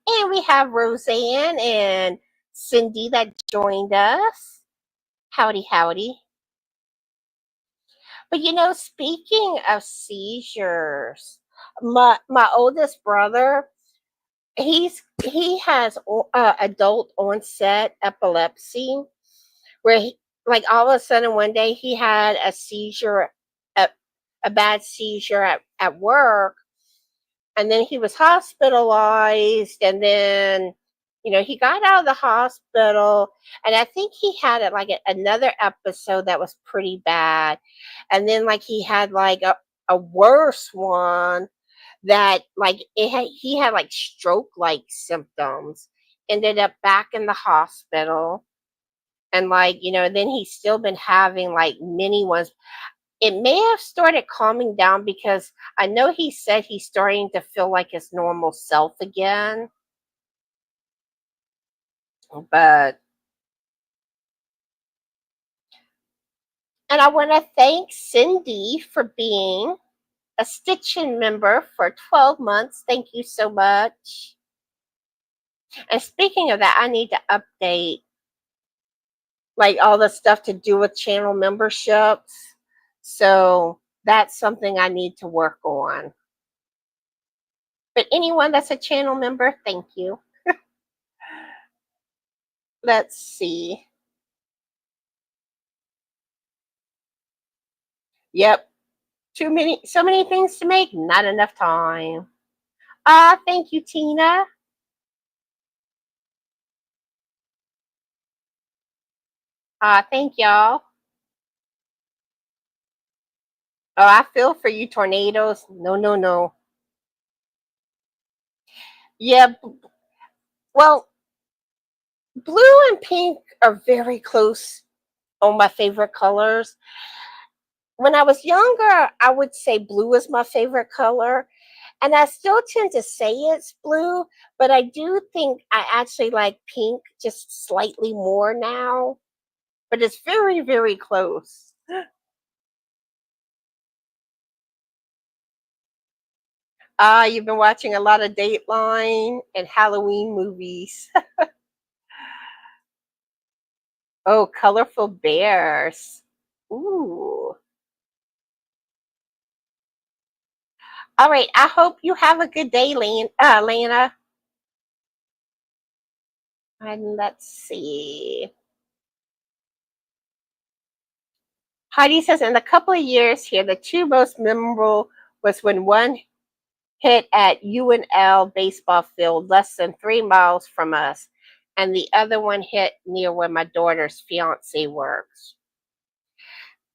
And we have Roseanne and Cindy that joined us. Howdy, howdy. But speaking of seizures, my oldest brother, he has adult onset epilepsy, where like all of a sudden one day he had a seizure, a, a bad seizure at work, and then he was hospitalized, and then he got out of the hospital, and I think he had like another episode that was pretty bad, and then like he had like a worse one that like he had like stroke like symptoms, ended up back in the hospital, and like then he's still been having like many ones. It may have started calming down because I know he said he's starting to feel like his normal self again. But and I want to thank Cindy for being a Stitchin member for 12 months. Thank you so much. And speaking of that, I need to update like all the stuff to do with channel memberships. So that's something I need to work on. But anyone that's a channel member, thank you. Let's see. Yep. So many things to make, not enough time. Thank you, Tina. Thank y'all. Oh, I feel for you, tornadoes. No, no, no. Yeah, well, blue and pink are very close on my favorite colors. When I was younger, I would say blue is my favorite color. And I still tend to say it's blue, but I do think I actually like pink just slightly more now. But it's very, very close. You've been watching a lot of Dateline and Halloween movies. Oh, colorful bears. Ooh. All right. I hope you have a good day, Lana. And let's see. Heidi says, in a couple of years here, the two most memorable was when one hit at UNL baseball field less than 3 miles from us, and the other one hit near where my daughter's fiance works.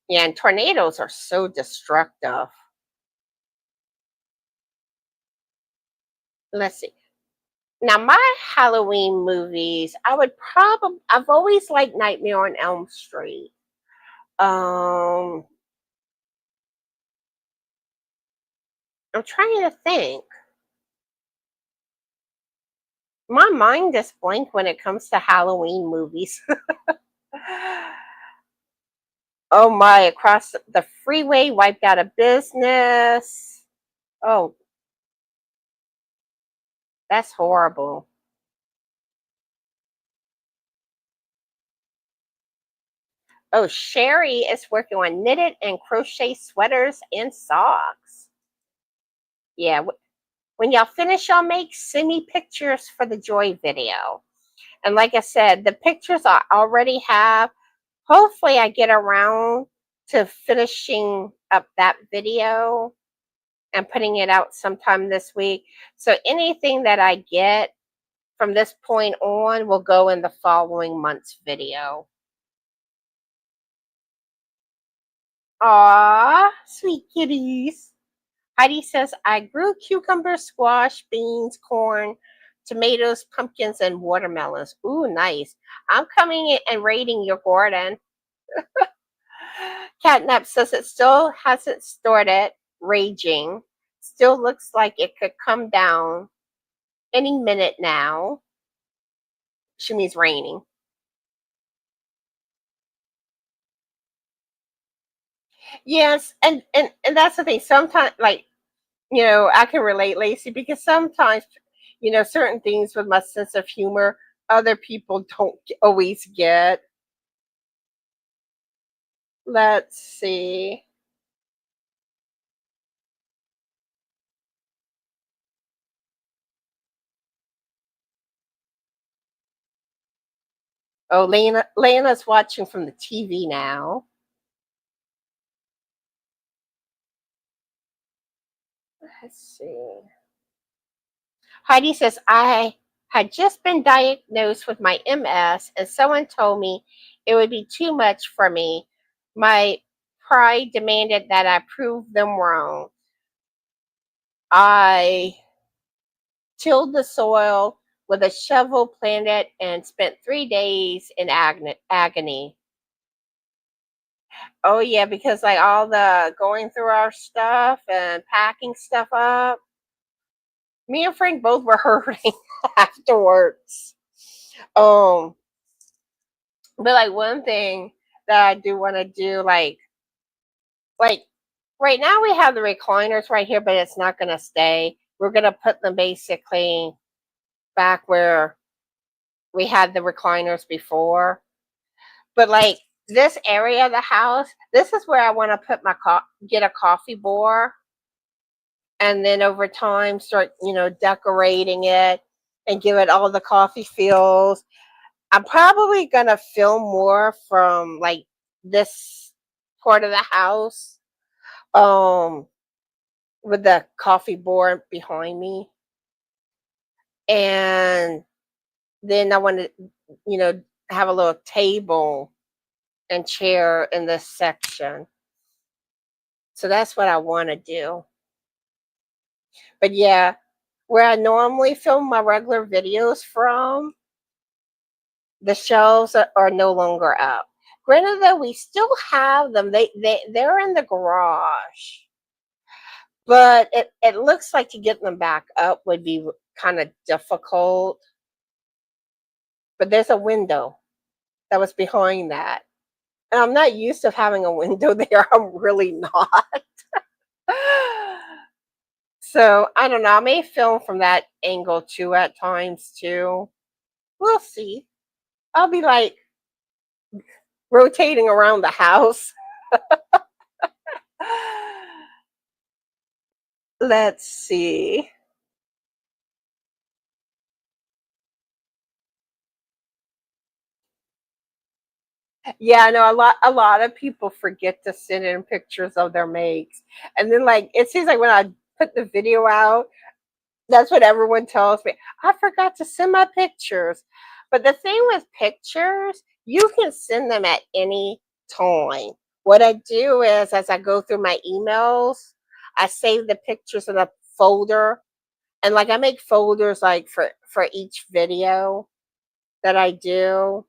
Yeah, and tornadoes are so destructive. Let's see. Now, my Halloween movies, I've always liked Nightmare on Elm Street. Um, I'm trying to think. My mind is blank when it comes to Halloween movies. Oh my, Across the Freeway, Wiped Out of Business. Oh, That's horrible. Oh, Sherry is working on knitted and crochet sweaters and socks. Yeah, when y'all finish y'all make, send me pictures for the joy video. And like I said, the pictures I already have, hopefully I get around to finishing up that video and putting it out sometime this week. So anything that I get from this point on will go in the following month's video. Aw, sweet kitties. Heidi says, I grew cucumbers, squash, beans, corn, tomatoes, pumpkins, and watermelons. Ooh, nice. I'm coming in and raiding your garden. Catnap says it still hasn't started raging. Still looks like it could come down any minute now. She means raining. Yes, and that's the thing. Sometimes, like, I can relate, Lacey, because sometimes, certain things with my sense of humor, other people don't always get. Let's see. Oh, Lena's watching from the TV now. Let's see. Heidi says, I had just been diagnosed with my MS, and someone told me it would be too much for me. My pride demanded that I prove them wrong. I tilled the soil with a shovel, planted, and spent 3 days in agony. Oh, yeah, because like all the going through our stuff and packing stuff up, me and Frank both were hurting afterwards. Um, but like one thing that I do want to do, like right now we have the recliners right here, but it's not gonna stay. We're gonna put them basically back where we had the recliners before. But like this area of the house, this is where I want to put get a coffee bar, and then over time start, decorating it and give it all the coffee feels. I'm probably gonna film more from like this part of the house, um, with the coffee board behind me, and then I want to, you know, have a little table and chair in this section. So that's what I want to do. But yeah, where I normally film my regular videos from, the shelves are no longer up. Granted, though, we still have them. They're in the garage, but it looks like to get them back up would be kind of difficult. But there's a window that was behind that, and I'm not used to having a window there. I'm really not. So I don't know. I may film from that angle too at times too. We'll see. I'll be like rotating around the house. Let's see. Yeah, I know a lot of people forget to send in pictures of their makes. And then like it seems like when I put the video out, that's what everyone tells me. I forgot to send my pictures. But the thing with pictures, you can send them at any time. What I do is as I go through my emails, I save the pictures in a folder, and like I make folders like for each video that I do.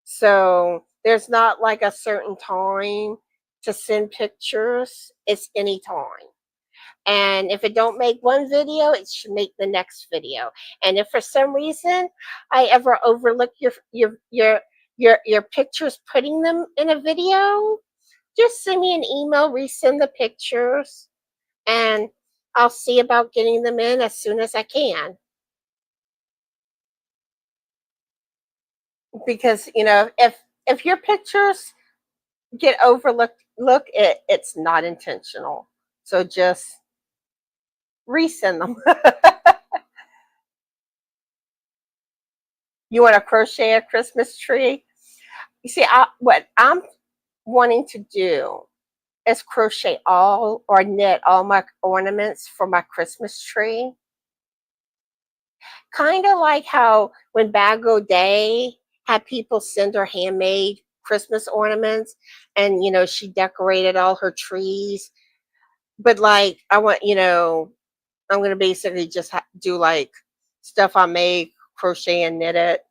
So there's not like a certain time to send pictures. It's any time. And if it don't make one video, it should make the next video. And if for some reason I ever overlook your pictures putting them in a video, just send me an email, resend the pictures, and I'll see about getting them in as soon as I can. because if your pictures get overlooked, it's not intentional. So just resend them. You want to crochet a Christmas tree? You see, what I'm wanting to do is crochet all or knit all my ornaments for my Christmas tree. Kind of like how when Bago Day had people send her handmade Christmas ornaments, and she decorated all her trees. But like, I'm gonna basically just do like stuff I make, crochet and knit it.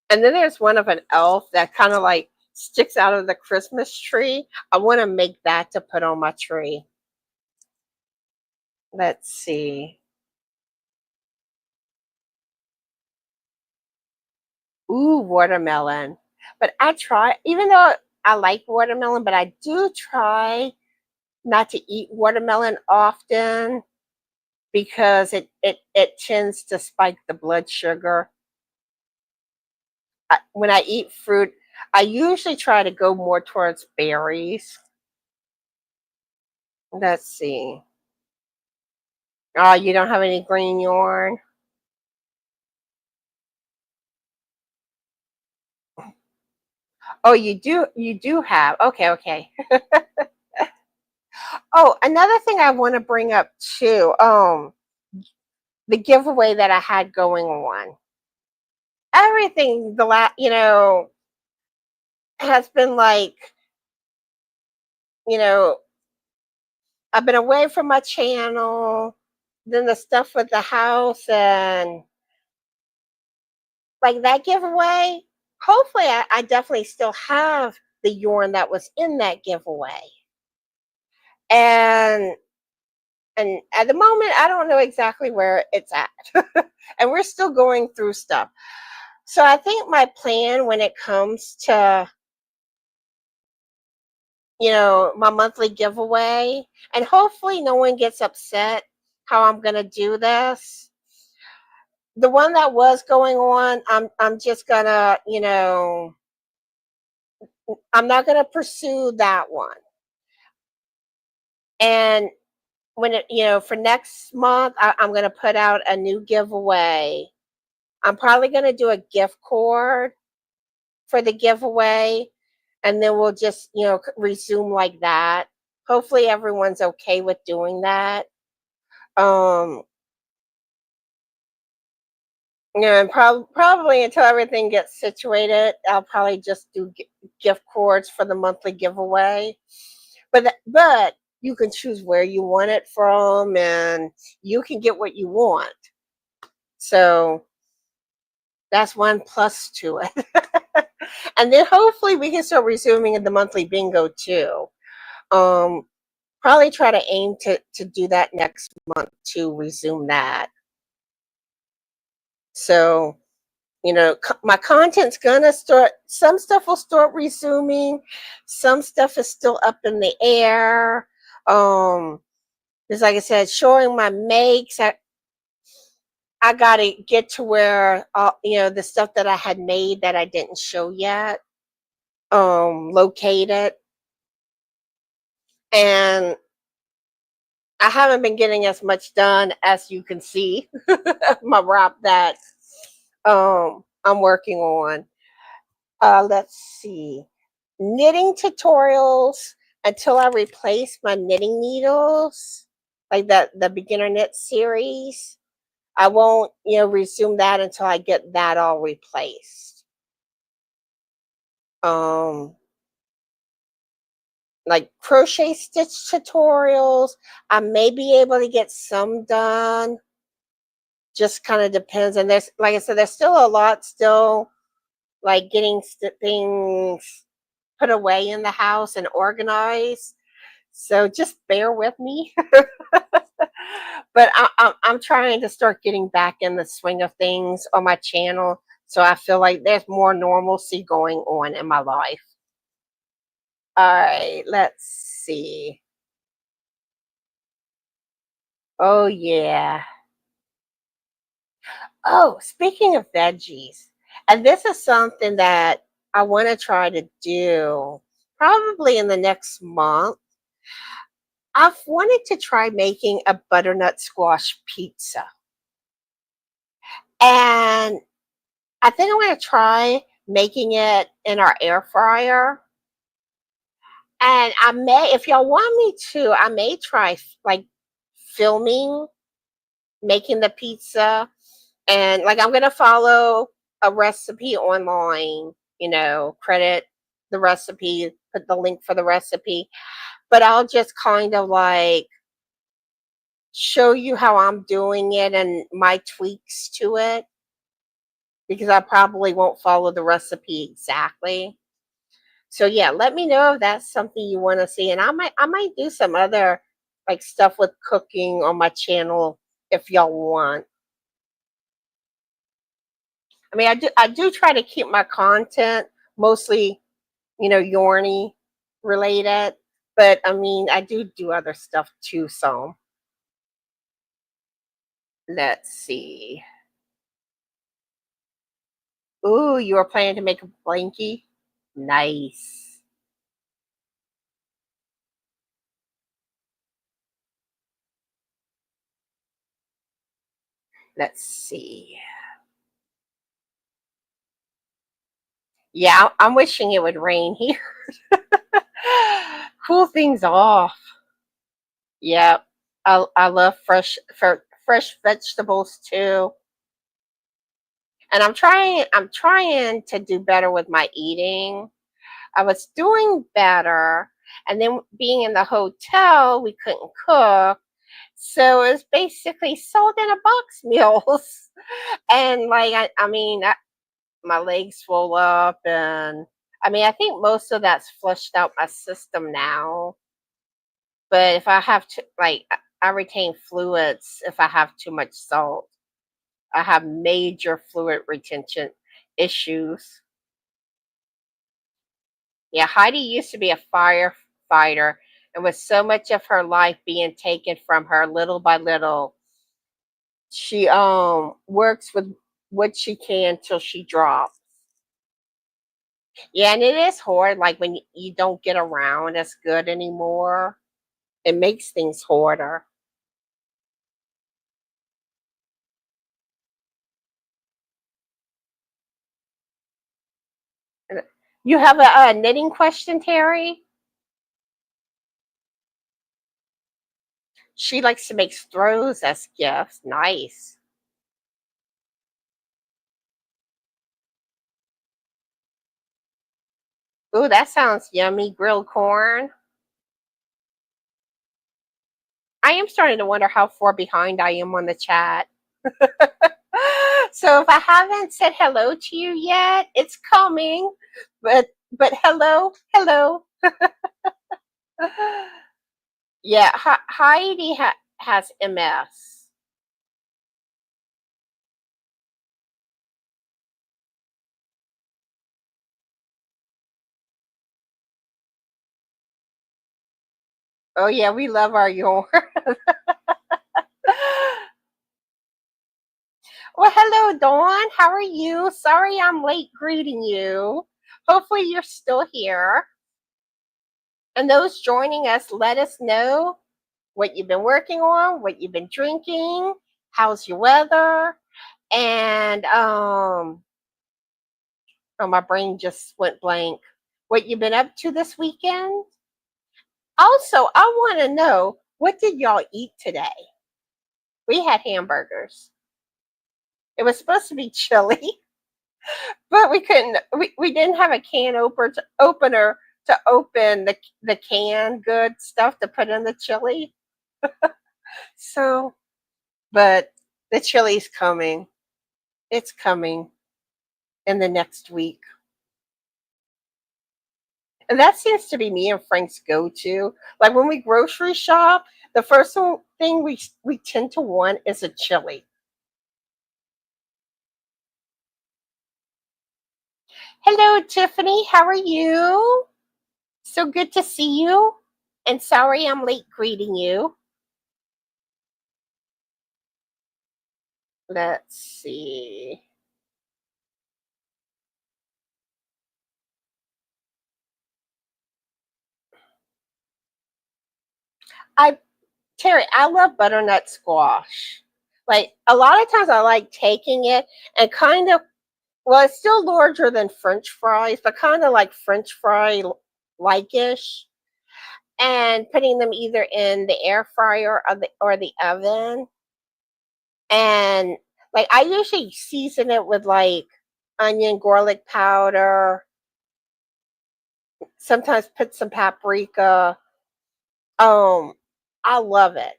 And then there's one of an elf that kind of like sticks out of the Christmas tree. I want to make that to put on my tree. Let's see. Ooh, watermelon. But I try, even though I like watermelon, but I do try not to eat watermelon often because it tends to spike the blood sugar. When I eat fruit, I usually try to go more towards berries. Let's see. Oh, you don't have any green yarn? Oh, you do have. Okay, okay. Oh, another thing I want to bring up too, the giveaway that I had going on. Everything has been like, you know, I've been away from my channel, then the stuff with the house and like that giveaway. Hopefully I definitely still have the yarn that was in that giveaway. And and at the moment I don't know exactly where it's at. And we're still going through stuff. So I think my plan when it comes to my monthly giveaway, and hopefully no one gets upset how I'm going to do this. The one that was going on, I'm just going to, I'm not going to pursue that one. And when for next month, I'm going to put out a new giveaway. I'm probably going to do a gift card for the giveaway, and then we'll just, resume like that. Hopefully everyone's okay with doing that. Um, and probably until everything gets situated, I'll probably just do gift cards for the monthly giveaway. But you can choose where you want it from, and you can get what you want. So that's one plus to it. And then hopefully we can start resuming the monthly bingo too. Um, Probably try to aim to do that next month to resume that. So my content's gonna start. Some stuff will start resuming. Some stuff is still up in the air. Just like I said, showing my makes. I gotta get to where the stuff that I had made that I didn't show yet. Locate it, and I haven't been getting as much done as you can see. My wrap that I'm working on. Let's see. Knitting tutorials until I replace my knitting needles, like the beginner knit series. I won't, resume that until I get that all replaced. Um, like crochet stitch tutorials, I may be able to get some done. Just kind of depends. And there's, like I said, there's still a lot still like getting things put away in the house and organized. So just bear with me. But I'm trying to start getting back in the swing of things on my channel. So I feel like there's more normalcy going on in my life. All right, let's see. Oh, yeah. Oh, speaking of veggies, And this is something that I want to try to do probably in the next month. I've wanted to try making a butternut squash pizza. And I think I'm going to try making it in our air fryer. And I may, if y'all want me to, I may try like filming making the pizza. And like I'm going to follow a recipe online, credit the recipe, put the link for the recipe, but I'll just kind of like show you how I'm doing it and my tweaks to it because I probably won't follow the recipe exactly. So yeah, let me know if that's something you want to see, and I might do some other like stuff with cooking on my channel if y'all want. I mean, I do try to keep my content mostly, Yorny related, but I mean, I do other stuff too. So let's see. Ooh, you were planning to make a blankie? Nice. Let's see. Yeah, I'm wishing it would rain here. Cool things off. Yeah, I love fresh vegetables too. And I'm trying to do better with my eating. I was doing better, and then being in the hotel, we couldn't cook. So it was basically sold in a box meals. And like I mean, my legs swell up, and I mean, I think most of that's flushed out my system now. But if I have to, like, I retain fluids if I have too much salt. I have major fluid retention issues. Yeah, Heidi used to be a firefighter, and with so much of her life being taken from her little by little, she works with what she can till she drops. Yeah, and it is hard, like when you don't get around as good anymore. It makes things harder. You have a knitting question, Terry? She likes to make throws as gifts. Nice. Ooh, that sounds yummy. Grilled corn. I am starting to wonder how far behind I am on the chat. So if I haven't said hello to you yet, it's coming. But hello, hello. Yeah, Heidi has MS. Oh yeah, we love our yarn. Well, hello, Dawn. How are you? Sorry I'm late greeting you. Hopefully you're still here. And those joining us, let us know what you've been working on, what you've been drinking, how's your weather, and oh, my brain just went blank. What you've been up to this weekend? Also, I want to know, what did y'all eat today? We had hamburgers. It was supposed to be chili, but we couldn't. We didn't have a opener to open the canned good stuff to put in the chili. So, but the chili's coming. It's coming in the next week. And that seems to be me and Frank's go-to. Like when we grocery shop, the first thing we tend to want is a chili. Hello, Tiffany. How are you? So good to see you. And sorry I'm late greeting you. Let's see. I Terry, I love butternut squash. Like a lot of times I like taking it and kind of, well, it's still larger than French fries, but kind of like French fry like ish, and putting them either in the air fryer or the oven. And like I usually season it with like onion, garlic powder, sometimes put some paprika. Um, I love it.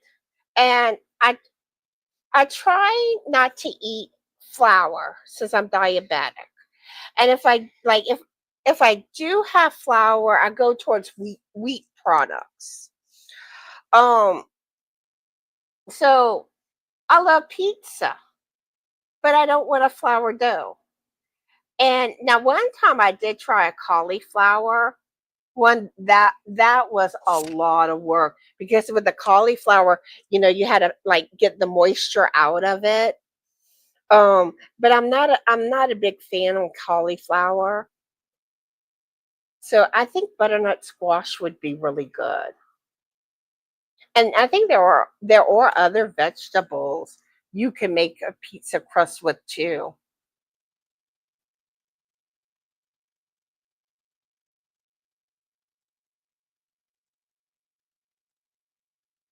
And I try not to eat flour since I'm diabetic. And if I do have flour, I go towards wheat products. Um, so I love pizza, but I don't want a flour dough. And now one time I did try a cauliflower one. That was a lot of work because with the cauliflower, you had to like get the moisture out of it. But I'm not a big fan of cauliflower. So I think butternut squash would be really good. And I think there are other vegetables you can make a pizza crust with too.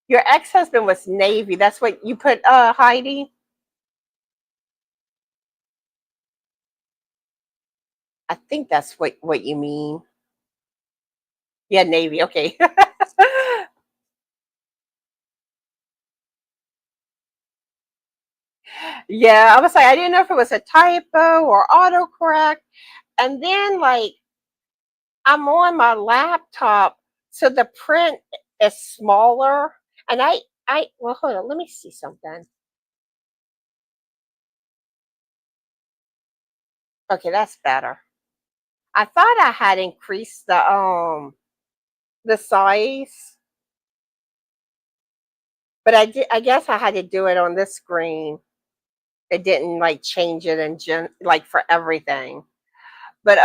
Your ex-husband was Navy. That's what you put, Heidi? I think that's what you mean. Yeah, Navy. Okay. Yeah, I was like, I didn't know if it was a typo or autocorrect. And then like I'm on my laptop, so the print is smaller. And I well, hold on, let me see something. Okay, that's better. I thought I had increased the size, but I guess I had to do it on this screen. It didn't like change it in like for everything. But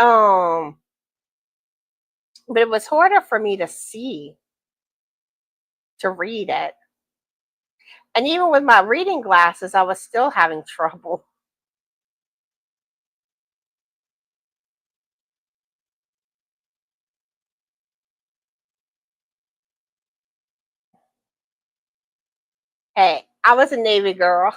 but it was harder for me to see, to read it. And even with my reading glasses, I was still having trouble. Hey, I was a Navy girl.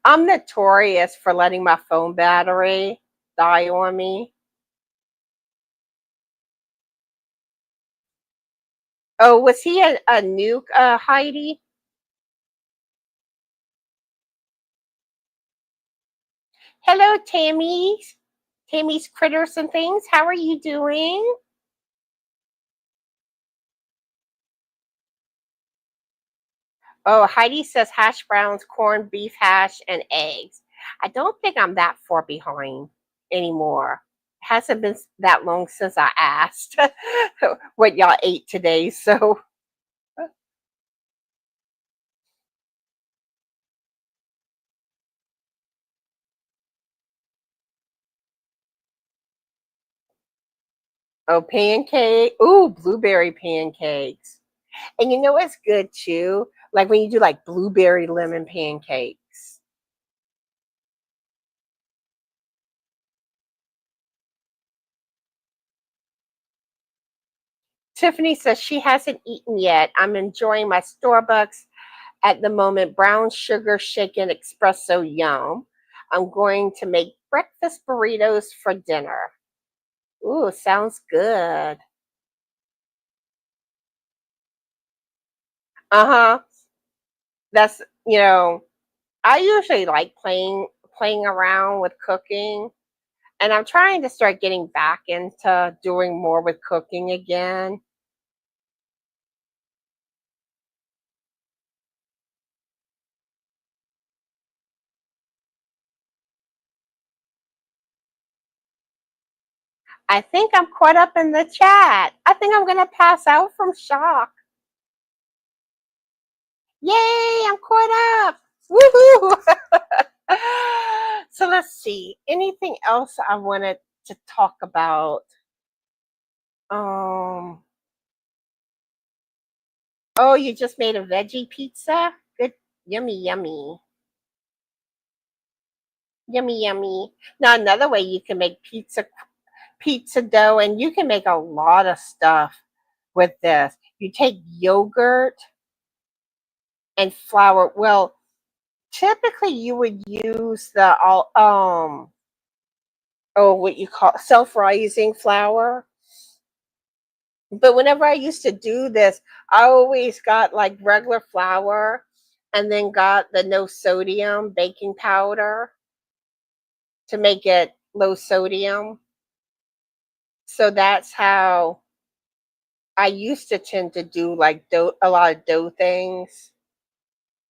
I'm notorious for letting my phone battery die on me. Oh, was he a nuke, Heidi? Hello, Tammy's. Tammy's critters and things. How are you doing? Oh, Heidi says hash browns, corned beef hash, and eggs. I don't think I'm that far behind anymore. It hasn't been that long since I asked what y'all ate today. So, oh, pancake. Ooh, blueberry pancakes. And you know what's good too? Like when you do like blueberry lemon pancakes. Tiffany says she hasn't eaten yet. I'm enjoying my Starbucks at the moment. Brown sugar shaken espresso, yum. I'm going to make breakfast burritos for dinner. Ooh, sounds good. Uh-huh. That's, I usually like playing around with cooking, and I'm trying to start getting back into doing more with cooking again. I think I'm caught up in the chat. I think I'm going to pass out from shock. Yay, I'm caught up. Woohoo! So let's see. Anything else I wanted to talk about? Um. Oh, you just made a veggie pizza? Good. Yummy, yummy. Yummy, yummy. Now another way you can make pizza dough, and you can make a lot of stuff with this. You take yogurt and flour. Well, typically you would use the all what you call self-rising flour. But whenever I used to do this, I always got like regular flour and then got the no sodium baking powder to make it low sodium. So that's how I used to tend to do like a lot of dough things.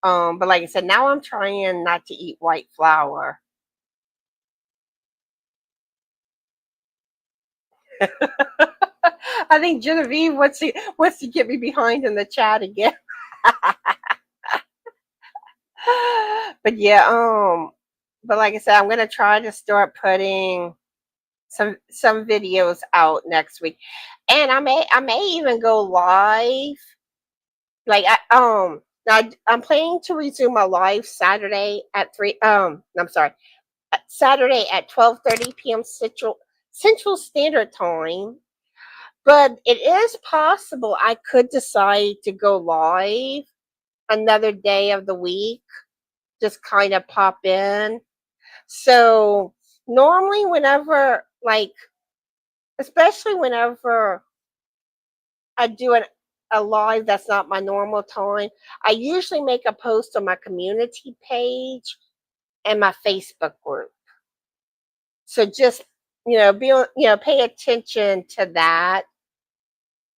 But like I said, now I'm trying not to eat white flour. I think Genevieve wants to get me behind in the chat again. But yeah, but like I said, I'm gonna try to start putting some videos out next week, and I may even go live. Like now I'm planning to resume my live Saturday at three. I'm sorry, Saturday at 12:30 p.m. Central Standard Time. But it is possible I could decide to go live another day of the week, just kind of pop in. So normally, whenever, like, especially whenever I do a live that's not my normal time, I usually make a post on my community page and my Facebook group. So just pay attention to that.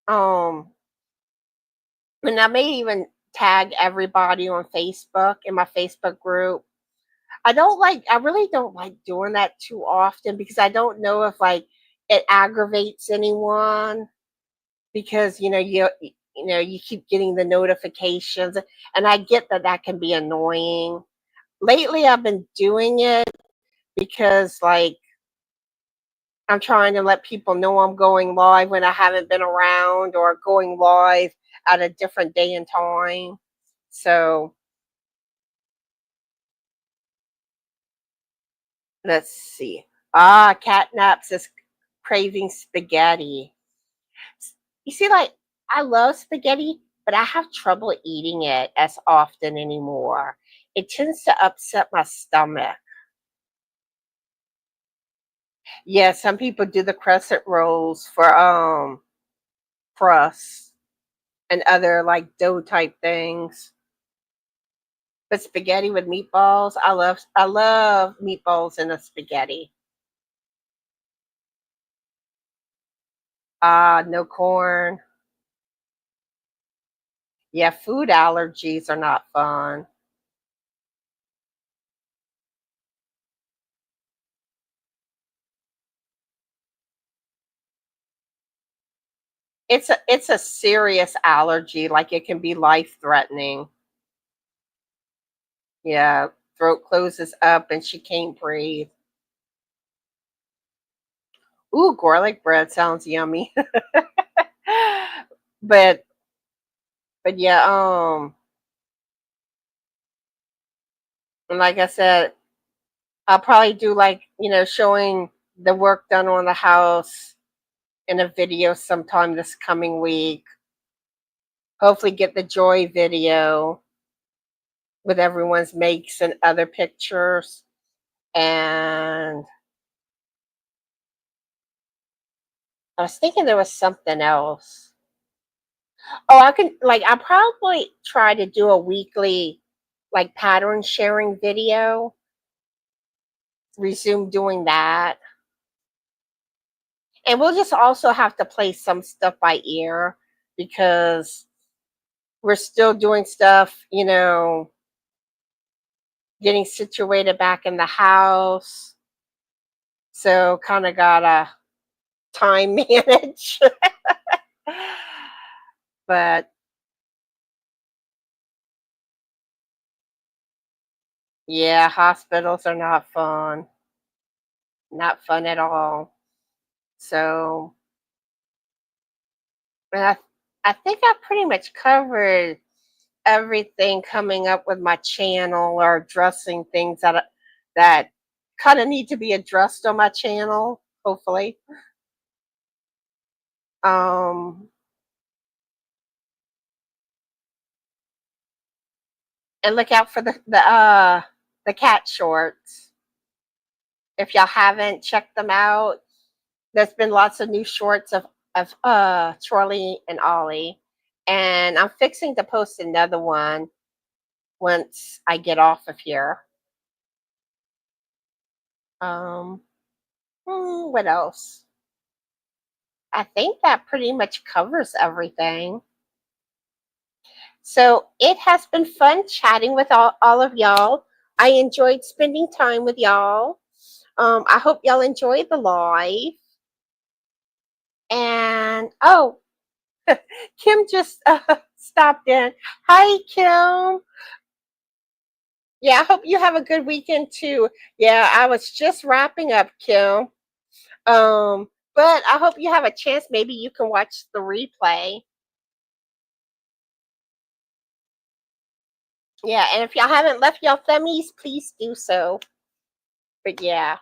Um, and I may even tag everybody on Facebook in my Facebook group. I really don't like doing that too often because I don't know if like it aggravates anyone because you keep getting the notifications, and I get that that can be annoying. Lately I've been doing it because like I'm trying to let people know I'm going live when I haven't been around, or going live at a different day and time. So let's see. Catnaps is craving spaghetti. You see, like, I love spaghetti, but I have trouble eating it as often anymore. It tends to upset my stomach. Yeah, some people do the crescent rolls for crust and other like dough type things. But spaghetti with meatballs, I love meatballs in a spaghetti. No corn. Yeah, food allergies are not fun. It's a serious allergy, like it can be life threatening. Yeah, throat closes up and she can't breathe. Ooh, garlic bread sounds yummy. but but yeah, and like I said, I'll probably do like, showing the work done on the house in a video sometime this coming week. Hopefully get the joy video with everyone's makes and other pictures. And I was thinking there was something else. Oh, I'll probably try to do a weekly like pattern sharing video, resume doing that. And we'll just also have to play some stuff by ear because we're still doing stuff, getting situated back in the house. So kind of gotta time manage. But Yeah, hospitals are not fun. Not fun at all. So, and I think I pretty much covered everything coming up with my channel or addressing things that kind of need to be addressed on my channel, hopefully. Um, and look out for the cat shorts. If y'all haven't checked them out, there's been lots of new shorts of Charlie and Ollie, and I'm fixing to post another one once I get off of here. Um, what else? I think that pretty much covers everything. So it has been fun chatting with all of y'all. I enjoyed spending time with y'all. I hope y'all enjoyed the live. And oh, Kim just stopped in. Hi, Kim. Yeah, I hope you have a good weekend too. Yeah, I was just wrapping up, Kim. But I hope you have a chance. Maybe you can watch the replay. Yeah, and if y'all haven't left y'all thummies, please do so. But yeah,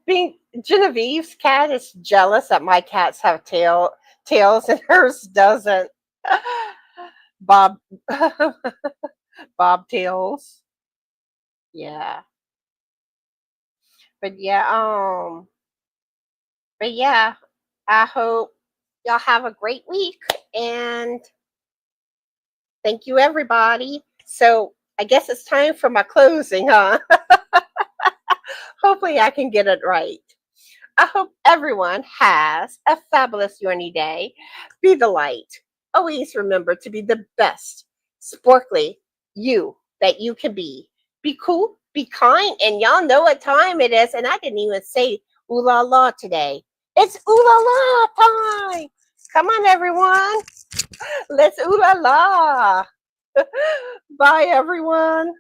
being Genevieve's cat is jealous that my cats have tails and hers doesn't. Bob bobtails. Yeah. But yeah, but yeah, I hope y'all have a great week and thank you everybody. So I guess it's time for my closing, huh? Hopefully I can get it right. I hope everyone has a fabulous uni day. Be the light. Always remember to be the best, sparkly you that you can be. Be cool, be kind, and y'all know what time it is. And I didn't even say ooh la la today. It's ooh la la time. Come on, everyone. Let's ooh la la. Bye, everyone.